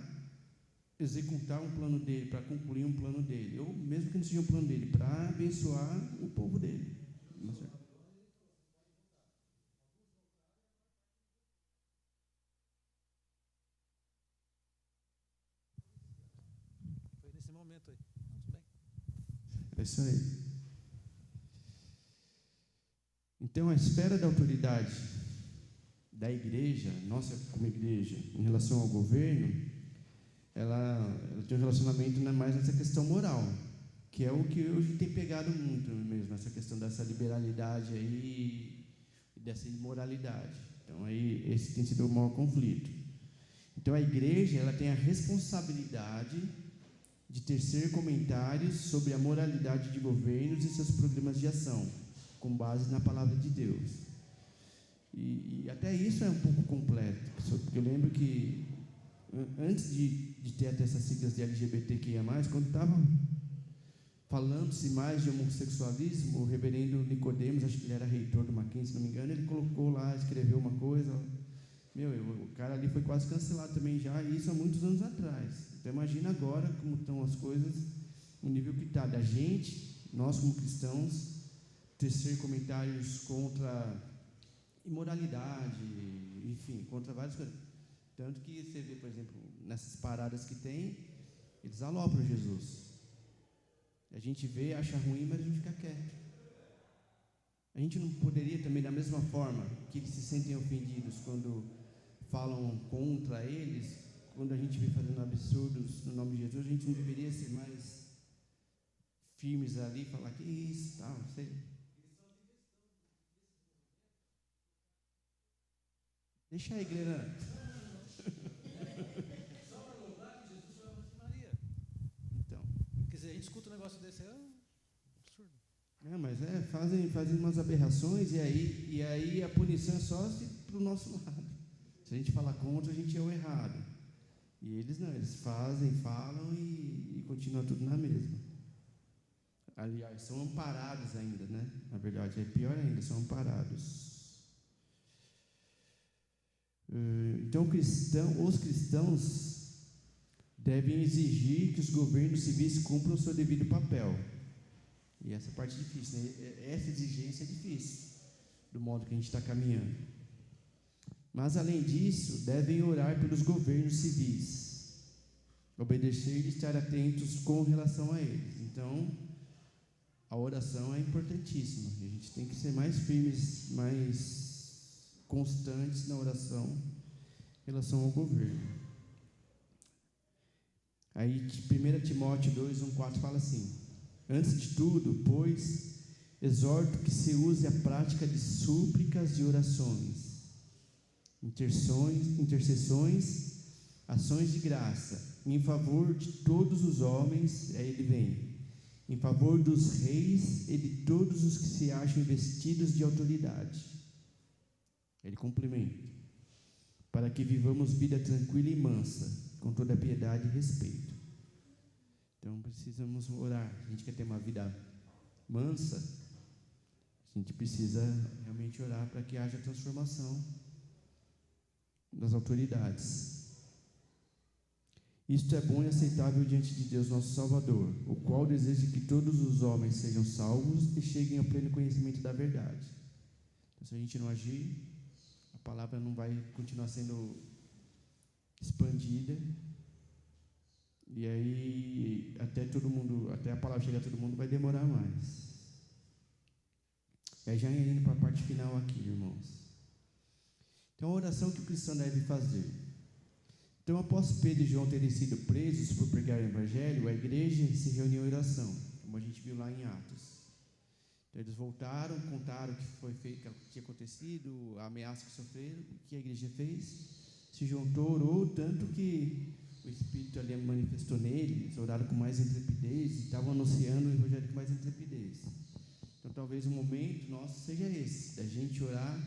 Speaker 1: executar um plano dele, para concluir um plano dele, ou mesmo que não seja um plano dele, para abençoar o povo dele.
Speaker 2: Foi nesse momento aí. Tudo bem.
Speaker 1: É isso aí. Então, a esfera da autoridade da igreja, nossa como igreja, em relação ao governo, ela tem um relacionamento mais nessa questão moral, que é o que hoje tem pegado muito mesmo, essa questão dessa liberalidade aí, dessa imoralidade. Então, aí, esse tem sido o maior conflito. Então, a igreja ela tem a responsabilidade de tecer comentários sobre a moralidade de governos e seus programas de ação, com base na palavra de Deus. E até isso é um pouco completo, porque eu lembro que, antes de ter até essas siglas de LGBTQIA+, quando estava falando-se mais de homossexualismo, o reverendo Nicodemos, acho que ele era reitor do Mackenzie, se não me engano, ele colocou lá, escreveu uma coisa, o cara ali foi quase cancelado também já, e isso há muitos anos atrás. Então imagina agora como estão as coisas, o nível que está da gente, nós como cristãos, tecer comentários contra imoralidade, enfim, contra várias coisas. Tanto que você vê, por exemplo, nessas paradas que tem, eles alopram Jesus. A gente vê, acha ruim, mas a gente fica quieto. A gente não poderia também, da mesma forma que eles se sentem ofendidos quando falam contra eles, quando a gente vê fazendo absurdos no nome de Jesus, a gente não deveria ser mais firmes ali, falar que isso, tal, sei. Deixa a igreja.
Speaker 2: Só para louvar que Jesus foi a Virgem Maria.
Speaker 1: Então.
Speaker 2: Quer dizer, a gente escuta um negócio desse, é um absurdo.
Speaker 1: Mas fazem umas aberrações e aí a punição é só para o nosso lado. Se a gente falar contra, a gente é o errado. E eles não, eles falam e continua tudo na mesma. Aliás, são amparados ainda, né? Na verdade, é pior ainda, são amparados. Então, os cristãos devem exigir que os governos civis cumpram o seu devido papel. E essa parte é difícil, né? Essa exigência é difícil, do modo que a gente está caminhando. Mas, além disso, devem orar pelos governos civis, obedecer e estar atentos com relação a eles. Então, a oração é importantíssima. A gente tem que ser mais firmes, mais constantes na oração em relação ao governo. Aí, 1 Timóteo 2, 1, 4 fala assim: antes de tudo, pois, exorto que se use a prática de súplicas e orações, intercessões, ações de graça, em favor de todos os homens, aí ele vem, em favor dos reis e de todos os que se acham investidos de autoridade. Ele complementa: para que vivamos vida tranquila e mansa, com toda a piedade e respeito. Então precisamos orar. A gente quer ter uma vida mansa, a gente precisa realmente orar para que haja transformação das autoridades. Isto é bom e aceitável diante de Deus nosso Salvador, o qual deseja que todos os homens sejam salvos e cheguem ao pleno conhecimento da verdade. Então, se a gente não agir, a palavra não vai continuar sendo expandida, e aí até a palavra chegar a todo mundo vai demorar mais. E aí já indo para a parte final aqui, irmãos. Então, a oração que o cristão deve fazer. Então, após Pedro e João terem sido presos por pregar o evangelho, a igreja se reuniu em oração, como a gente viu lá em Atos. Então, eles voltaram, contaram o que foi feito, o que tinha acontecido, a ameaça que sofreram, o que a igreja fez, se juntou, orou, tanto que o Espírito ali manifestou neles, oraram com mais intrepidez e estavam anunciando o evangelho com mais intrepidez. Então, talvez o momento nosso seja esse, da gente orar,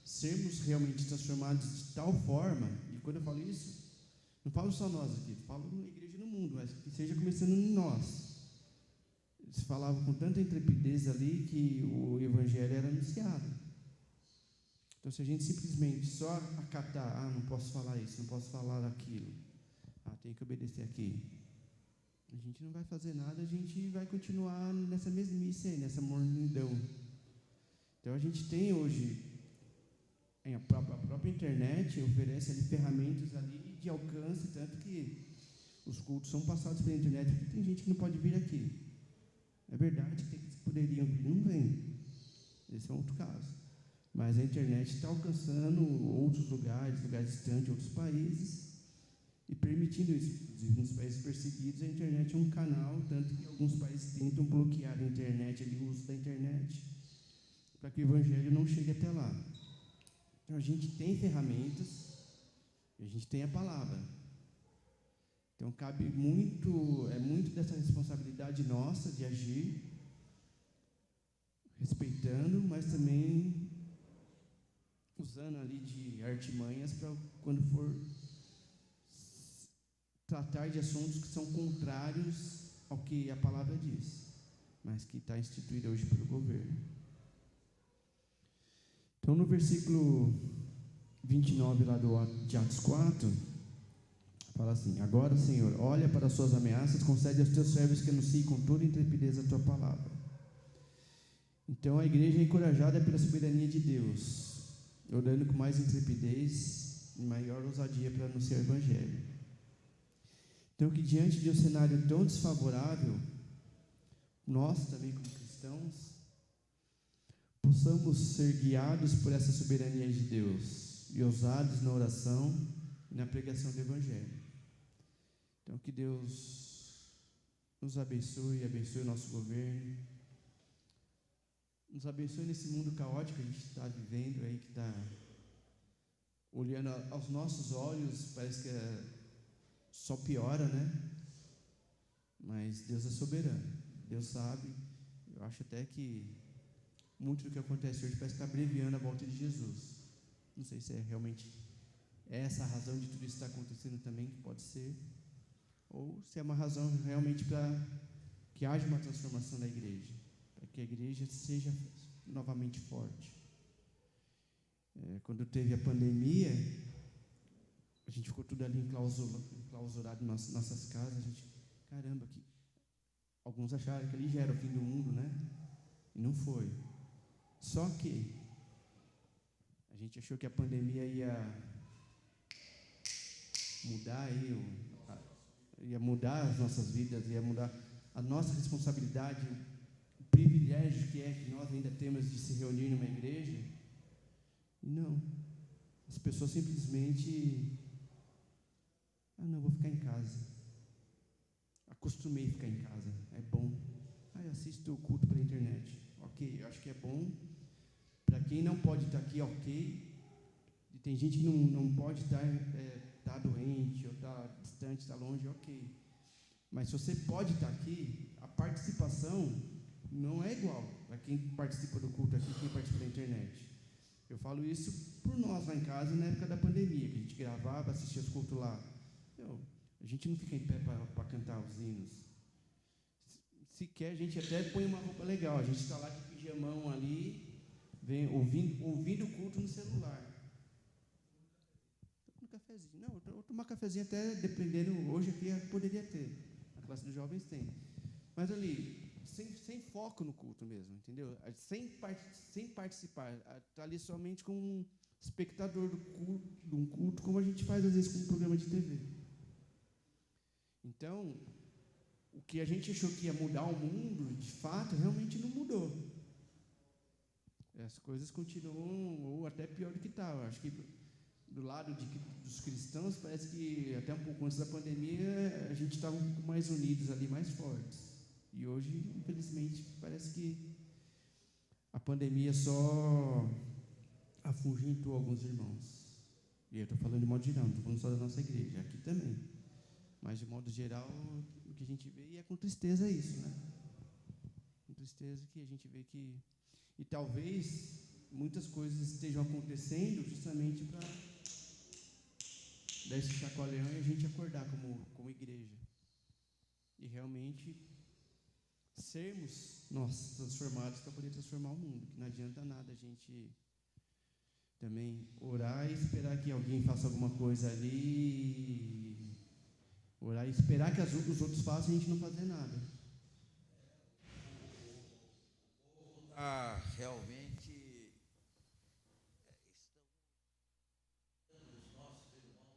Speaker 1: sermos realmente transformados de tal forma, e quando eu falo isso, não falo só nós aqui, falo na igreja no mundo, mas que seja começando em nós. Eles falavam com tanta intrepidez ali que o evangelho era anunciado. Então, se a gente simplesmente só acatar, não posso falar isso, não posso falar aquilo, tenho que obedecer aqui, a gente não vai fazer nada, a gente vai continuar nessa mesmice aí, nessa mornidão. Então, a gente tem hoje, a própria internet oferece ali ferramentas ali de alcance, tanto que os cultos são passados pela internet, porque tem gente que não pode vir aqui. É verdade que eles poderiam vir, não vem. Esse é outro caso. Mas a internet está alcançando outros lugares distantes, outros países, e permitindo isso. Inclusive, nos países perseguidos, a internet é um canal, tanto que alguns países tentam bloquear a internet, o uso da internet, para que o evangelho não chegue até lá. Então, a gente tem ferramentas, e a gente tem a palavra. Então, cabe muito, muito dessa responsabilidade nossa de agir, respeitando, mas também usando ali de artimanhas para quando for tratar de assuntos que são contrários ao que a palavra diz, mas que está instituída hoje pelo governo. Então, no versículo 29 lá de Atos 4, fala assim: agora, Senhor, olha para as suas ameaças, concede aos teus servos que anunciem com toda intrepidez a tua palavra. Então, a igreja é encorajada pela soberania de Deus, orando com mais intrepidez e maior ousadia para anunciar o Evangelho. Então, que diante de um cenário tão desfavorável, nós também como cristãos, possamos ser guiados por essa soberania de Deus e ousados na oração e na pregação do Evangelho. Então, que Deus nos abençoe e abençoe o nosso governo, nos abençoe nesse mundo caótico que a gente está vivendo aí, que está olhando aos nossos olhos, parece que só piora, né? Mas Deus é soberano, Deus sabe. Eu acho até que muito do que acontece hoje parece que está abreviando a volta de Jesus. Não sei se é realmente essa a razão de tudo isso estar acontecendo também, que pode ser, ou se é uma razão realmente para que haja uma transformação da igreja, para que a igreja seja novamente forte. Quando teve a pandemia, a gente ficou tudo ali enclausurado em nossas casas. A gente, caramba, alguns acharam que ali já era o fim do mundo, né? E não foi. Só que a gente achou que a pandemia ia mudar as nossas vidas, ia mudar a nossa responsabilidade, o privilégio que nós ainda temos de se reunir numa igreja. E não. As pessoas simplesmente: não, vou ficar em casa. Acostumei a ficar em casa, é bom. Eu assisto o culto pela internet. Ok, eu acho que é bom. Para quem não pode estar aqui, ok. E tem gente que não pode estar doente, ou está distante, está longe, ok. Mas se você pode estar aqui, a participação não é igual para quem participa do culto aqui, quem participa da internet. Eu falo isso por nós lá em casa, na época da pandemia, que a gente gravava, assistia os cultos lá. A gente não fica em pé para cantar os hinos. Sequer a gente até põe uma roupa legal. A gente está lá de pijamão ali, vem ouvindo o culto no celular. Estou com um cafezinho. Não, eu vou tomar cafezinho até, dependendo, hoje aqui poderia ter. A classe dos jovens tem. Mas ali, sem foco no culto mesmo, entendeu? Sem participar. Está ali somente como um espectador de um culto, como a gente faz às vezes com um programa de TV. Então, o que a gente achou que ia mudar o mundo, de fato, realmente não mudou. As coisas continuam, ou até pior do que estava. Acho que do lado dos cristãos, parece que até um pouco antes da pandemia, a gente estava um pouco mais unidos ali, mais fortes. E hoje, infelizmente, parece que a pandemia só afugentou alguns irmãos. E eu estou falando de modo geral, não estou falando só da nossa igreja, aqui também. Mas, de modo geral, o que a gente vê, e é com tristeza isso, né? Com tristeza que a gente vê que... E talvez muitas coisas estejam acontecendo justamente para dar esse chacoalhão e a gente acordar como igreja. E realmente sermos nós transformados para poder transformar o mundo. Que não adianta nada a gente também orar e esperar que alguém faça alguma coisa ali... Orar e esperar que os outros façam e a gente não fazer nada.
Speaker 3: Realmente estamos os nossos irmãos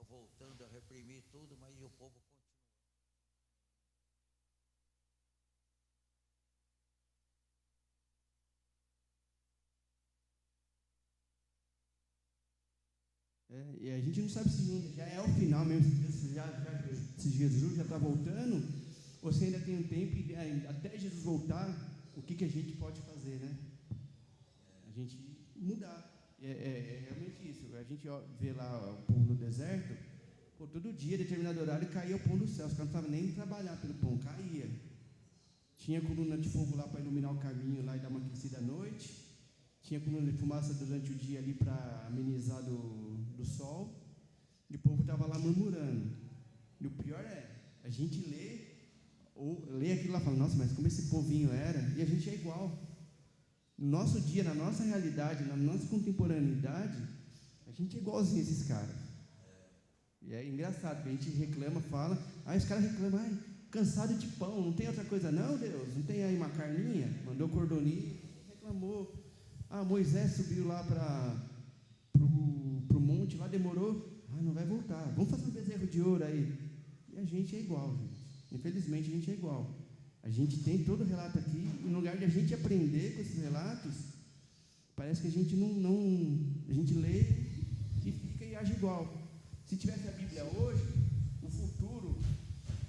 Speaker 3: voltando a reprimir tudo, mas o povo continua.
Speaker 1: E a gente não sabe se já é o final mesmo, se Jesus já está voltando, ou se ainda tem um tempo e até Jesus voltar, o que a gente pode fazer, né? A gente mudar. É realmente isso. A gente vê lá o povo no deserto, todo dia, determinado horário, caía o pão do céu. Os caras não precisavam nem trabalhar pelo pão, caía. Tinha coluna de fogo lá para iluminar o caminho lá e dar uma aquecida à noite. Tinha coluna de fumaça durante o dia ali para amenizar do sol. E o povo estava lá murmurando. E o pior a gente lê aquilo lá e fala, nossa, mas como esse povinho era? E a gente é igual. No nosso dia, na nossa realidade, na nossa contemporaneidade, a gente é igualzinho a esses caras. E é engraçado, porque a gente reclama, fala, os caras reclamam, cansado de pão, não tem outra coisa não, Deus? Não tem aí uma carninha? Mandou cordoninho, reclamou. Moisés subiu lá pro monte, lá demorou, não vai voltar, vamos fazer um bezerro de ouro aí. E a gente é igual, gente. Infelizmente a gente é igual. A gente tem todo o relato aqui, e no lugar de a gente aprender com esses relatos, parece que a gente a gente lê e fica e age igual. Se tivesse a Bíblia hoje, o futuro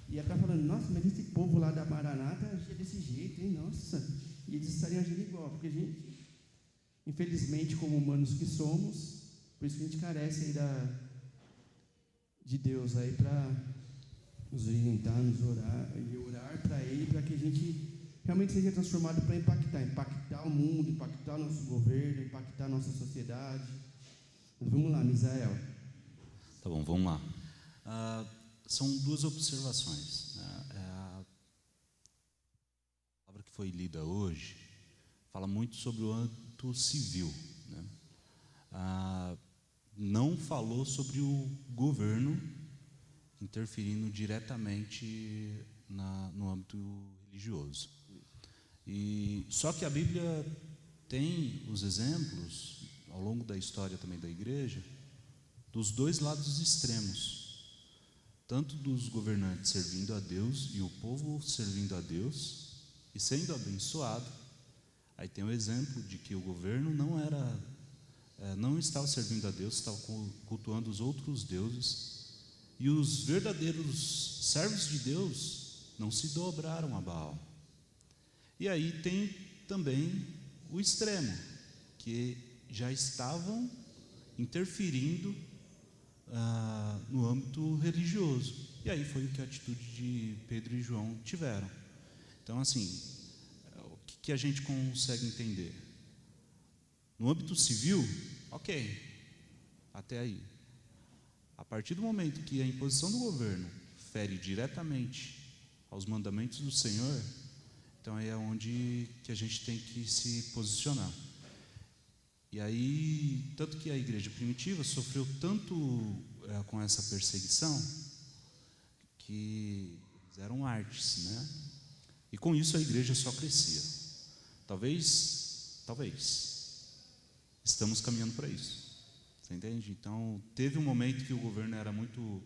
Speaker 1: ia estar falando, nossa, mas esse povo lá da Maranata agia desse jeito, hein? Nossa, e eles estariam agindo igual, porque a gente, infelizmente, como humanos que somos, por isso que a gente carece aí de Deus aí para nos orientar, nos orar e orar para Ele, para que a gente realmente seja transformado para impactar o mundo, impactar o nosso governo, impactar a nossa sociedade. Mas vamos lá, Misael.
Speaker 4: Tá bom, vamos lá. São duas observações. A palavra que foi lida hoje fala muito sobre o âmbito civil, né? Não falou sobre o governo interferindo diretamente no âmbito religioso. Só que a Bíblia tem os exemplos, ao longo da história também da igreja, dos dois lados extremos, tanto dos governantes servindo a Deus e o povo servindo a Deus e sendo abençoado. Aí tem o exemplo de que o governo não estava servindo a Deus, estava cultuando os outros deuses, e os verdadeiros servos de Deus não se dobraram a Baal. E aí tem também o extremo, que já estavam interferindo no âmbito religioso. E aí foi o que a atitude de Pedro e João tiveram. Então, assim, o que a gente consegue entender? No âmbito civil, ok, até aí. A partir do momento que a imposição do governo fere diretamente aos mandamentos do Senhor, então aí é onde que a gente tem que se posicionar. E aí, tanto que a igreja primitiva sofreu tanto com essa perseguição, que eles eram artes, né? E com isso a igreja só crescia. Talvez, estamos caminhando para isso. Você entende? Então, teve um momento que o governo era muito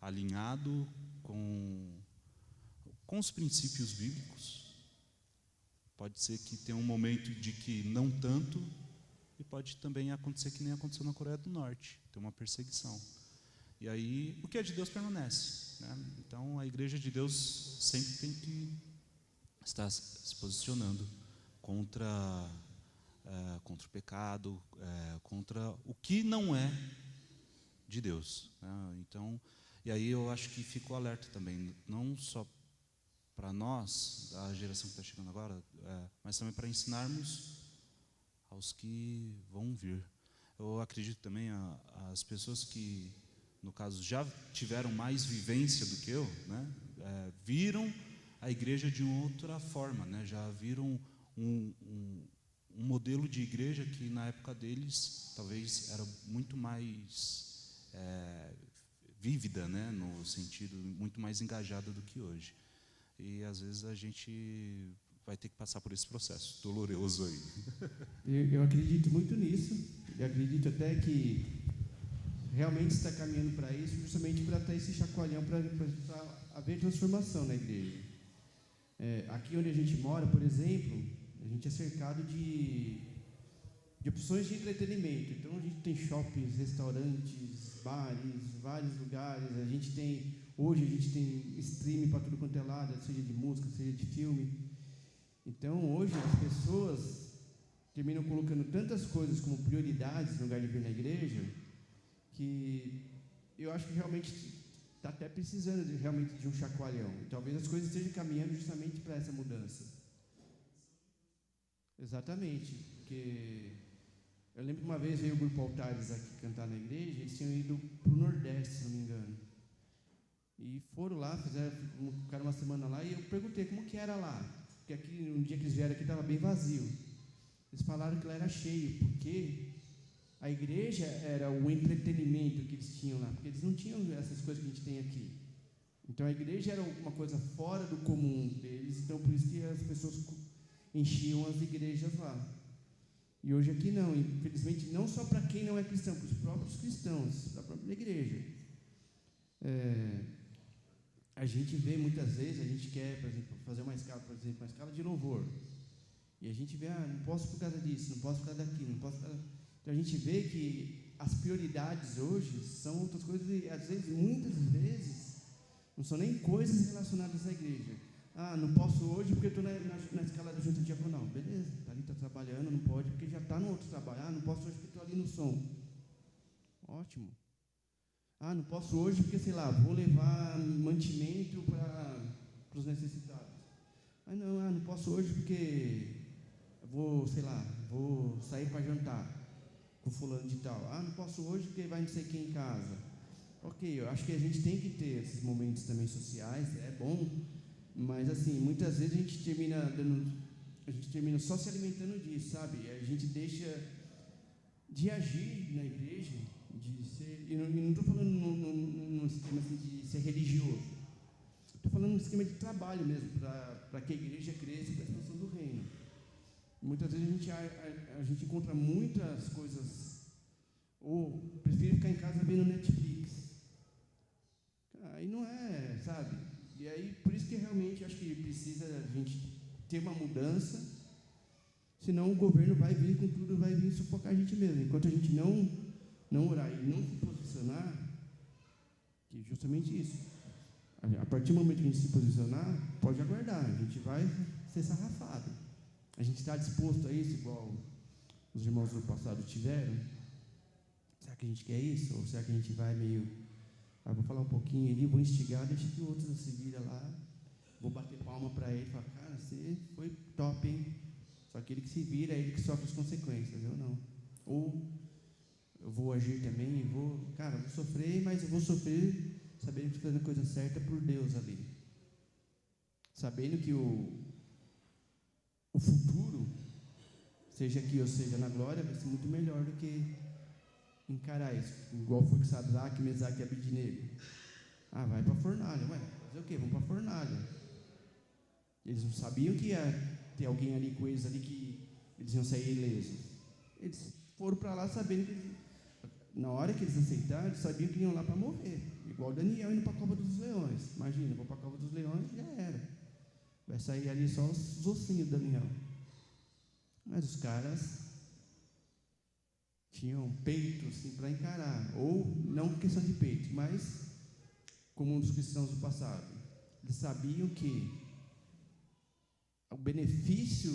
Speaker 4: alinhado com os princípios bíblicos. Pode ser que tenha um momento de que não tanto, e pode também acontecer que nem aconteceu na Coreia do Norte, tem uma perseguição. E aí, o que é de Deus permanece, né? Então, a igreja de Deus sempre tem que estar se posicionando contra o pecado, contra o que não é de Deus, né? Então, e aí eu acho que fica o alerta também, não só para nós, a geração que está chegando agora, mas também para ensinarmos aos que vão vir. Eu acredito também as pessoas que, no caso, já tiveram mais vivência do que eu, né? Viram a igreja de outra forma, né? Já viram um modelo de igreja que na época deles talvez era muito mais vívida, né? No sentido muito mais engajada do que hoje. E às vezes a gente vai ter que passar por esse processo doloroso aí.
Speaker 1: Eu acredito muito nisso. Eu acredito até que realmente está caminhando para isso, justamente para ter esse chacoalhão, para haver transformação na igreja. Aqui onde a gente mora, por exemplo, a gente é cercado de de opções de entretenimento. Então, a gente tem shoppings, restaurantes, bares, vários lugares. Hoje a gente tem streaming para tudo quanto é lado, seja de música, seja de filme. Então, hoje, as pessoas terminam colocando tantas coisas como prioridades no lugar de vir na igreja, que eu acho que realmente está até precisando realmente de um chacoalhão. E talvez as coisas estejam caminhando justamente para essa mudança. Exatamente, porque eu lembro que uma vez veio o grupo Altares aqui cantar na igreja, eles tinham ido para o Nordeste, se não me engano. E foram lá, ficaram uma semana lá, e eu perguntei como que era lá. Porque aqui, um dia que eles vieram aqui, estava bem vazio. Eles falaram que lá era cheio, porque a igreja era o entretenimento que eles tinham lá, porque eles não tinham essas coisas que a gente tem aqui. Então a igreja era uma coisa fora do comum deles, então por isso que as pessoas enchiam as igrejas lá. E hoje aqui não, infelizmente, não só para quem não é cristão, para os próprios cristãos, da própria igreja. A gente vê muitas vezes, a gente quer, por exemplo, fazer uma escala, uma escala de louvor. E a gente vê, não posso por causa disso, não posso por causa daquilo, não posso por causa... Então a gente vê que as prioridades hoje são outras coisas, e às vezes, muitas vezes, não são nem coisas relacionadas à igreja. Não posso hoje porque estou na escala do junta diaconal. Beleza, está ali, está trabalhando, não pode porque já está no outro trabalho. Não posso hoje porque estou ali no som. Ótimo. Não posso hoje porque, sei lá, vou levar mantimento para os necessitados. Não posso hoje porque vou sair para jantar com fulano de tal. Não posso hoje porque vai não sei quem em casa. Ok, eu acho que a gente tem que ter esses momentos também sociais, é bom, mas assim, muitas vezes a gente termina só se alimentando disso, sabe? A gente deixa de agir na igreja, de ser, e não estou falando num esquema assim de ser religioso, estou falando num esquema de trabalho mesmo, para que a igreja cresça para a expansão do reino. Muitas vezes a gente encontra muitas coisas, ou prefiro ficar em casa vendo Netflix. Aí não é, sabe? E aí, por isso que realmente acho que precisa a gente ter uma mudança, senão o governo vai vir com tudo, vai vir sufocar a gente mesmo. Enquanto a gente não orar e não se posicionar, que é justamente isso. A partir do momento que a gente se posicionar, pode aguardar, a gente vai ser sarrafado. A gente está disposto a isso, igual os irmãos do passado tiveram? Será que a gente quer isso? Ou será que a gente vai meio... vou falar um pouquinho ali, vou instigar, deixa que o outro se vira lá, vou bater palma para ele e falar, cara, você foi top, hein? Só que ele que se vira, é ele que sofre as consequências, eu não. Ou eu vou agir também e vou sofrer, mas eu vou sofrer sabendo que estou fazendo a coisa certa por Deus ali. Sabendo que o futuro, seja aqui ou seja na glória, vai ser muito melhor do que encarar isso, igual foi com Sadraque, Mesaque e Abednego. Vai para a fornalha. Fazer o quê? Vamos para a fornalha. Eles não sabiam que ia ter alguém ali com eles ali que eles iam sair ilesos. Eles foram para lá sabendo que na hora que eles aceitaram, eles sabiam que iam lá para morrer. Igual Daniel indo para a cova dos leões. Imagina, vou para a cova dos leões, já era. Vai sair ali só os ossinhos do Daniel. Mas os caras tinham peito assim, para encarar, ou não questão de peito, mas como um dos cristãos do passado, eles sabiam que o benefício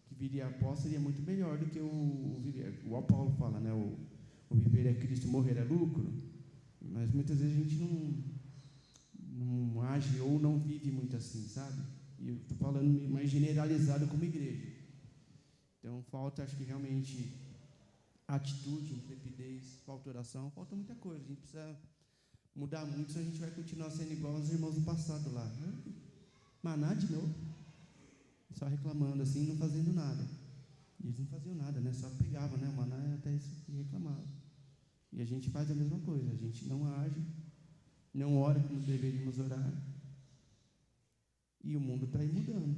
Speaker 1: que viria após seria muito melhor do que o viver. Igual Paulo fala, né? O viver é Cristo, morrer é lucro. Mas muitas vezes a gente não age ou não vive muito assim, sabe? E eu estou falando mais generalizado como igreja. Então falta, acho que realmente atitude, intrepidez, falta oração, falta muita coisa. A gente precisa mudar muito, senão a gente vai continuar sendo igual aos irmãos do passado lá. Maná de novo. Só reclamando assim, não fazendo nada. E eles não faziam nada, né? Só pegavam, né? O maná até isso e reclamavam. E a gente faz a mesma coisa. A gente não age, não ora como deveríamos orar. E o mundo está aí mudando.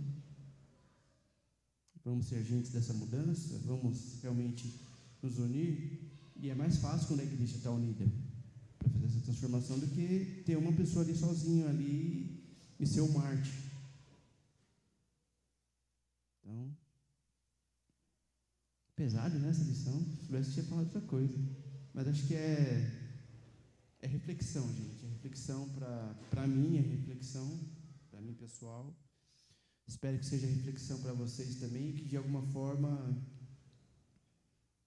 Speaker 1: Vamos ser agentes dessa mudança? Vamos realmente nos unir? E é mais fácil quando a igreja está unida para fazer essa transformação do que ter uma pessoa ali sozinho ali e ser o Marte. Então, Pesado, né, essa lição? Se tivesse, tinha falado outra coisa. Mas acho que é reflexão, gente. É reflexão para mim, é reflexão para mim pessoal. Espero que seja reflexão para vocês também, que de alguma forma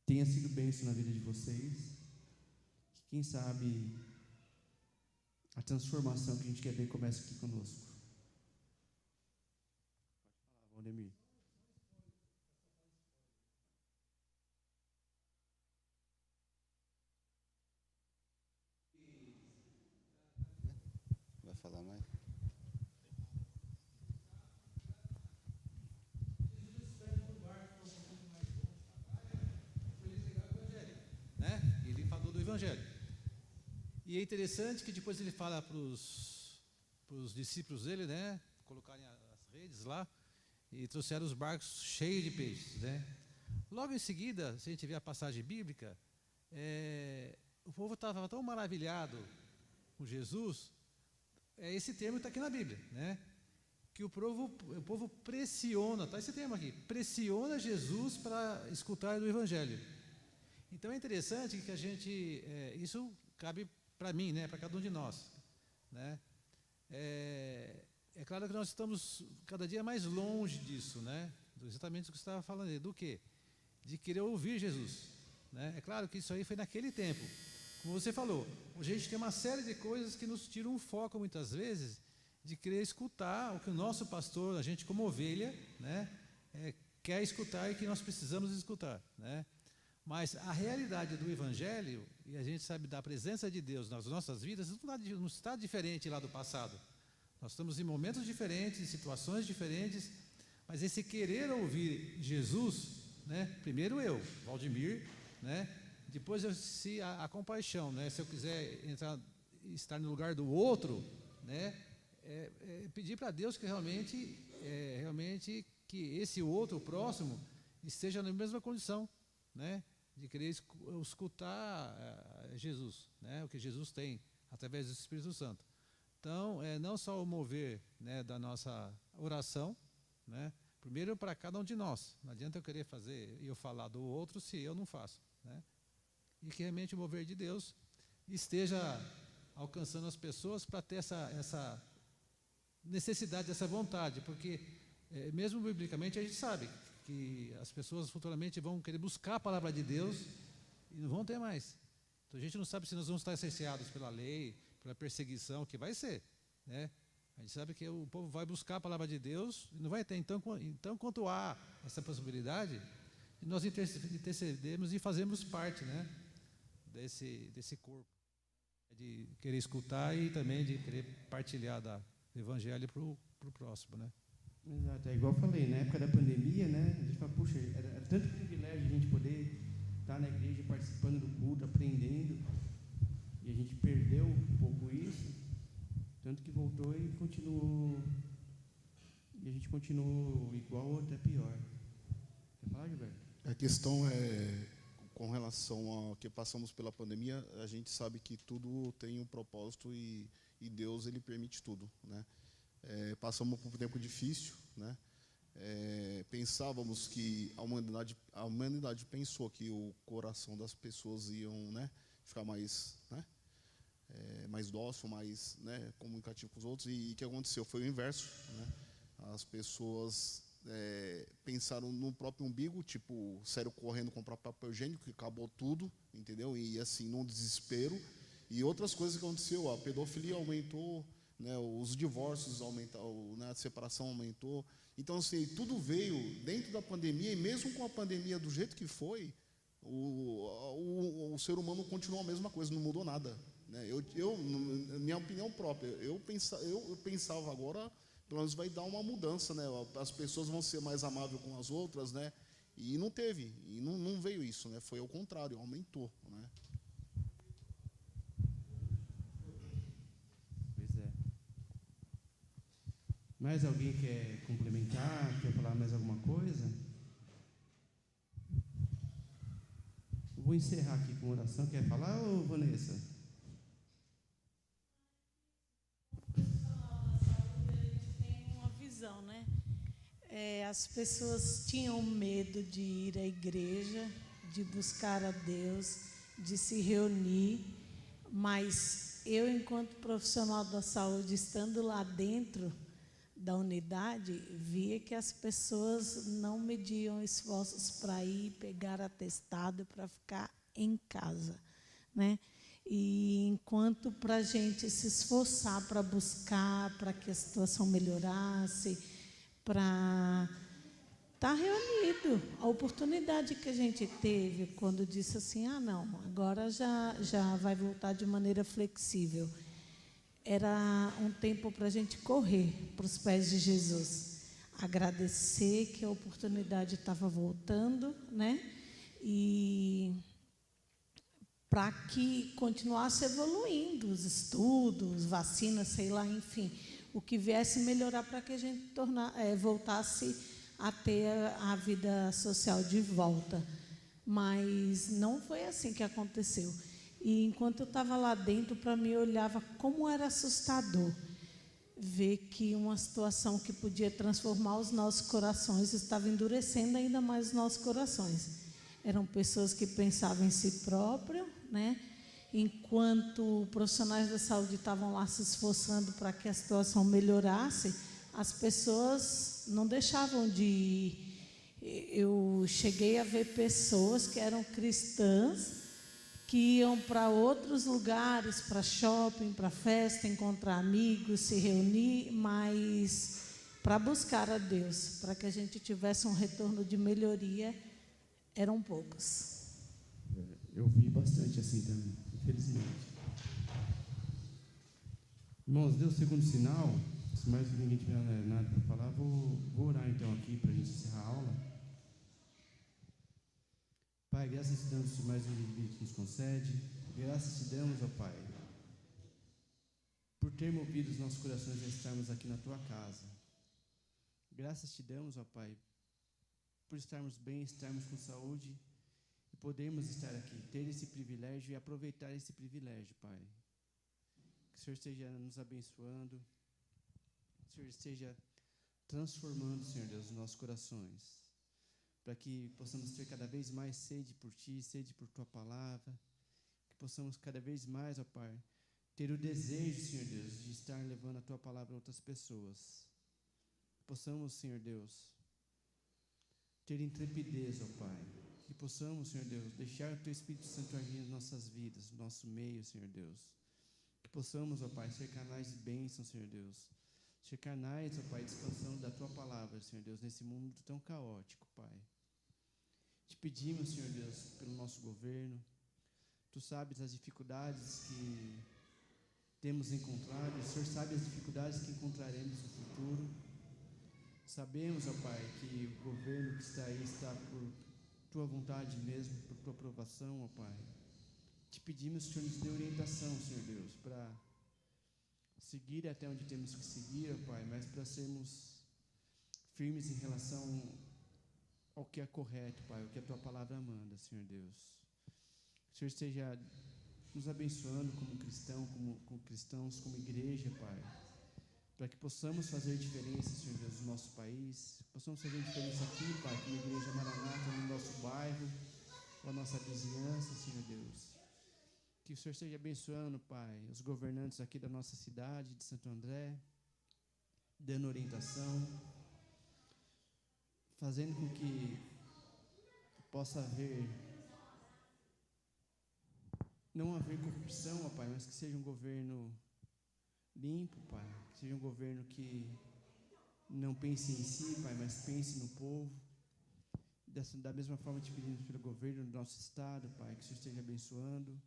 Speaker 1: tenha sido bênção na vida de vocês. Que quem sabe a transformação que a gente quer ver começa aqui conosco. Pode falar, Valdemir.
Speaker 5: Vai falar mais?
Speaker 2: Né? Ele falou do Evangelho. E é interessante que depois ele fala para os discípulos dele, né, colocarem as redes lá e trouxeram os barcos cheios de peixes, né? Logo em seguida, se a gente ver a passagem bíblica, o povo estava tão maravilhado com Jesus, esse termo está aqui na Bíblia, né? Que o povo pressiona, está esse termo aqui, pressiona Jesus para escutar do Evangelho. Então é interessante que a gente, isso cabe para mim, né, para cada um de nós, né? É claro que nós estamos cada dia mais longe disso, né? Exatamente o que você estava falando aí, do quê? De querer ouvir Jesus, né? É claro que isso aí foi naquele tempo. Como você falou, hoje a gente tem uma série de coisas que nos tiram o foco muitas vezes de querer escutar o que o nosso pastor, a gente como ovelha, né, quer escutar e que nós precisamos escutar, né? Mas a realidade do Evangelho, e a gente sabe da presença de Deus nas nossas vidas, não está diferente lá do passado. Nós estamos em momentos diferentes, em situações diferentes, mas esse querer ouvir Jesus, né, primeiro eu, Valdemir, né, depois a compaixão, né, se eu quiser estar no lugar do outro, né, pedir para Deus que realmente que esse outro, o próximo, esteja na mesma condição, né, de querer escutar Jesus, né, o que Jesus tem através do Espírito Santo. Então, não só o mover, né, da nossa oração, né, primeiro para cada um de nós. Não adianta eu querer fazer e eu falar do outro se eu não faço, né? E que realmente o mover de Deus esteja alcançando as pessoas para ter essa necessidade, essa vontade, porque mesmo biblicamente a gente sabe que as pessoas futuramente vão querer buscar a palavra de Deus e não vão ter mais. Então a gente não sabe se nós vamos estar cerceados pela lei, pela perseguição, que vai ser, né? A gente sabe que o povo vai buscar a palavra de Deus e não vai ter. Então quanto há essa possibilidade, nós intercedemos e fazemos parte, né, desse corpo, de querer escutar e também de querer partilhar do Evangelho para o próximo, né?
Speaker 1: Exato, é igual eu falei, na época da pandemia, né, a gente fala, puxa, era tanto privilégio a gente poder estar na igreja participando do culto, aprendendo, e a gente perdeu um pouco isso, tanto que voltou e continuou, e a gente continuou igual ou até pior. Quer falar, Gilberto?
Speaker 5: A questão com relação ao que passamos pela pandemia, a gente sabe que tudo tem um propósito e Deus, ele permite tudo, né? Passamos por um tempo difícil, né? Pensávamos que a humanidade pensou que o coração das pessoas iam, né, ficar mais, né, mais dócil, mais, né, comunicativo com os outros, e o que aconteceu foi o inverso, né? As pessoas pensaram no próprio umbigo, tipo, saíram correndo comprar papel higiênico, que acabou tudo, entendeu? E assim, num desespero. E outras coisas que aconteceu, a pedofilia aumentou, né, os divórcios aumentaram, né, a separação aumentou. Então, assim, tudo veio dentro da pandemia, e mesmo com a pandemia do jeito que foi, o ser humano continuou a mesma coisa, não mudou nada, né? Minha opinião própria, eu pensava agora, pelo menos vai dar uma mudança, né? As pessoas vão ser mais amáveis com as outras, né? E não teve, e não veio isso, né? Foi ao contrário, aumentou, né?
Speaker 1: Pois é. Mais alguém quer complementar? Quer falar mais alguma coisa? Eu vou encerrar aqui com oração. Quer falar, ô Vanessa?
Speaker 6: Tem uma visão, né? as pessoas tinham medo de ir à igreja, de buscar a Deus, de se reunir, mas eu, enquanto profissional da saúde, estando lá dentro da unidade, via que as pessoas não mediam esforços para ir pegar atestado para ficar em casa, né? E enquanto para a gente se esforçar para buscar, para que a situação melhorasse, para estar reunido, a oportunidade que a gente teve quando disse assim, não, agora já vai voltar de maneira flexível. Era um tempo para a gente correr para os pés de Jesus, agradecer que a oportunidade estava voltando, né? E para que continuasse evoluindo os estudos, vacinas, sei lá, enfim, o que viesse melhorar para que a gente voltasse a ter a vida social de volta. Mas não foi assim que aconteceu. E enquanto eu estava lá dentro, para mim, eu olhava como era assustador ver que uma situação que podia transformar os nossos corações estava endurecendo ainda mais os nossos corações. Eram pessoas que pensavam em si próprias, né? Enquanto profissionais da saúde estavam lá se esforçando para que a situação melhorasse, as pessoas não deixavam de ir. Eu cheguei a ver pessoas que eram cristãs, que iam para outros lugares, para shopping, para festa, encontrar amigos, se reunir, mas para buscar a Deus, para que a gente tivesse um retorno de melhoria, eram poucos.
Speaker 1: Eu vi bastante assim também, infelizmente. Irmãos, deu o segundo sinal. Se mais ninguém tiver nada para falar, vou orar então aqui para a gente encerrar a aula. Pai, graças te damos por mais um dia que nos concede. Graças te damos, ó Pai, por ter movido os nossos corações a estarmos aqui na tua casa. Graças te damos, ó Pai, por estarmos bem, estarmos com saúde e podermos estar aqui, ter esse privilégio e aproveitar esse privilégio, Pai. Que o Senhor esteja nos abençoando, que o Senhor esteja transformando, Senhor Deus, os nossos corações, para que possamos ter cada vez mais sede por Ti, sede por Tua palavra, que possamos cada vez mais, ó Pai, ter o desejo, Senhor Deus, de estar levando a Tua palavra a outras pessoas. Que possamos, Senhor Deus, ter intrepidez, ó Pai. Que possamos, Senhor Deus, deixar o Teu Espírito Santo agir nas nossas vidas, no nosso meio, Senhor Deus. Que possamos, ó Pai, ser canais de bênção, Senhor Deus. Ser canais, ó Pai, de expansão da Tua palavra, Senhor Deus, nesse mundo tão caótico, Pai. Te pedimos, Senhor Deus, pelo nosso governo. Tu sabes as dificuldades que temos encontrado, o Senhor sabe as dificuldades que encontraremos no futuro. Sabemos, ó Pai, que o governo que está aí está por Tua vontade mesmo, por Tua aprovação, ó Pai. Te pedimos que o Senhor nos dê orientação, Senhor Deus, para seguir até onde temos que seguir, ó Pai, mas para sermos firmes em relação ao que é correto, Pai, o que a Tua palavra manda, Senhor Deus. Que o Senhor esteja nos abençoando como cristão, como cristãos, como igreja, Pai, para que possamos fazer diferença, Senhor Deus, no nosso país, possamos fazer diferença aqui, Pai, como Igreja Maranata, no nosso bairro, com a nossa vizinhança, Senhor Deus. Que o Senhor esteja abençoando, Pai, os governantes aqui da nossa cidade, de Santo André, dando orientação, fazendo com que possa não haver corrupção, ó Pai, mas que seja um governo limpo, Pai, que seja um governo que não pense em si, Pai, mas pense no povo. Da mesma forma te pedimos pelo governo do nosso estado, Pai, que o Senhor esteja abençoando,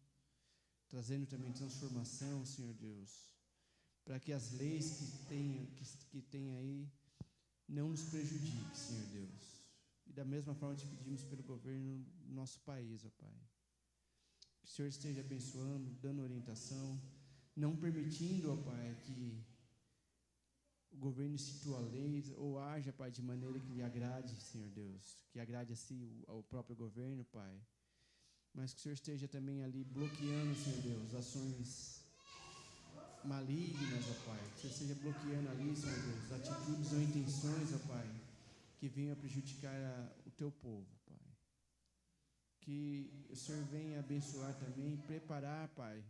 Speaker 1: trazendo também transformação, Senhor Deus, para que as leis que tem aí não nos prejudiquem, Senhor Deus. E da mesma forma te pedimos pelo governo do nosso país, ó Pai. Que o Senhor esteja abençoando, dando orientação, não permitindo, ó Pai, que o governo institua leis ou haja, Pai, de maneira que lhe agrade, Senhor Deus, que agrade a si, ao próprio governo, Pai. Mas que o Senhor esteja também ali bloqueando, Senhor Deus, ações malignas, ó Pai. Que o Senhor esteja bloqueando ali, Senhor Deus, atitudes ou intenções, ó Pai, que venham a prejudicar o teu povo, Pai. Que o Senhor venha abençoar também, preparar, Pai,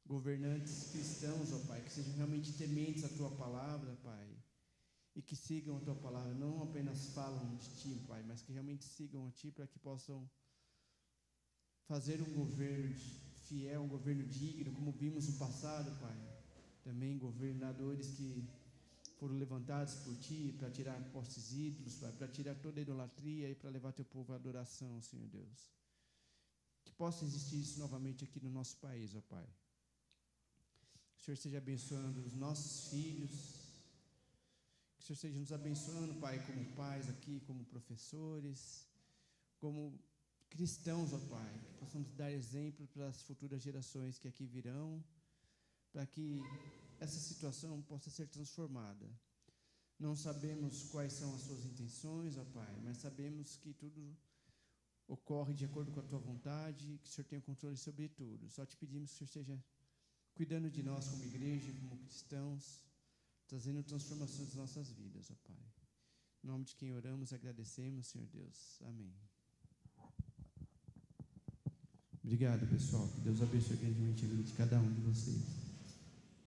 Speaker 1: governantes cristãos, ó Pai, que sejam realmente tementes à Tua palavra, Pai, e que sigam a Tua palavra, não apenas falam de Ti, Pai, mas que realmente sigam a Ti para que possam fazer um governo fiel, um governo digno, como vimos no passado, Pai. Também governadores que foram levantados por Ti para tirar postes ídolos, Pai, para tirar toda a idolatria e para levar Teu povo à adoração, Senhor Deus. Que possa existir isso novamente aqui no nosso país, ó Pai. Que o Senhor esteja abençoando os nossos filhos, que o Senhor esteja nos abençoando, Pai, como pais aqui, como professores, como cristãos, ó Pai, que possamos dar exemplo para as futuras gerações que aqui virão, para que essa situação possa ser transformada. Não sabemos quais são as suas intenções, ó Pai, mas sabemos que tudo ocorre de acordo com a Tua vontade, que o Senhor tem o controle sobre tudo. Só te pedimos que o Senhor esteja cuidando de nós como igreja, como cristãos, trazendo transformações nas nossas vidas, ó Pai. Em nome de quem oramos e agradecemos, Senhor Deus. Amém. Obrigado, pessoal. Que Deus abençoe grandemente a vida de cada um de vocês.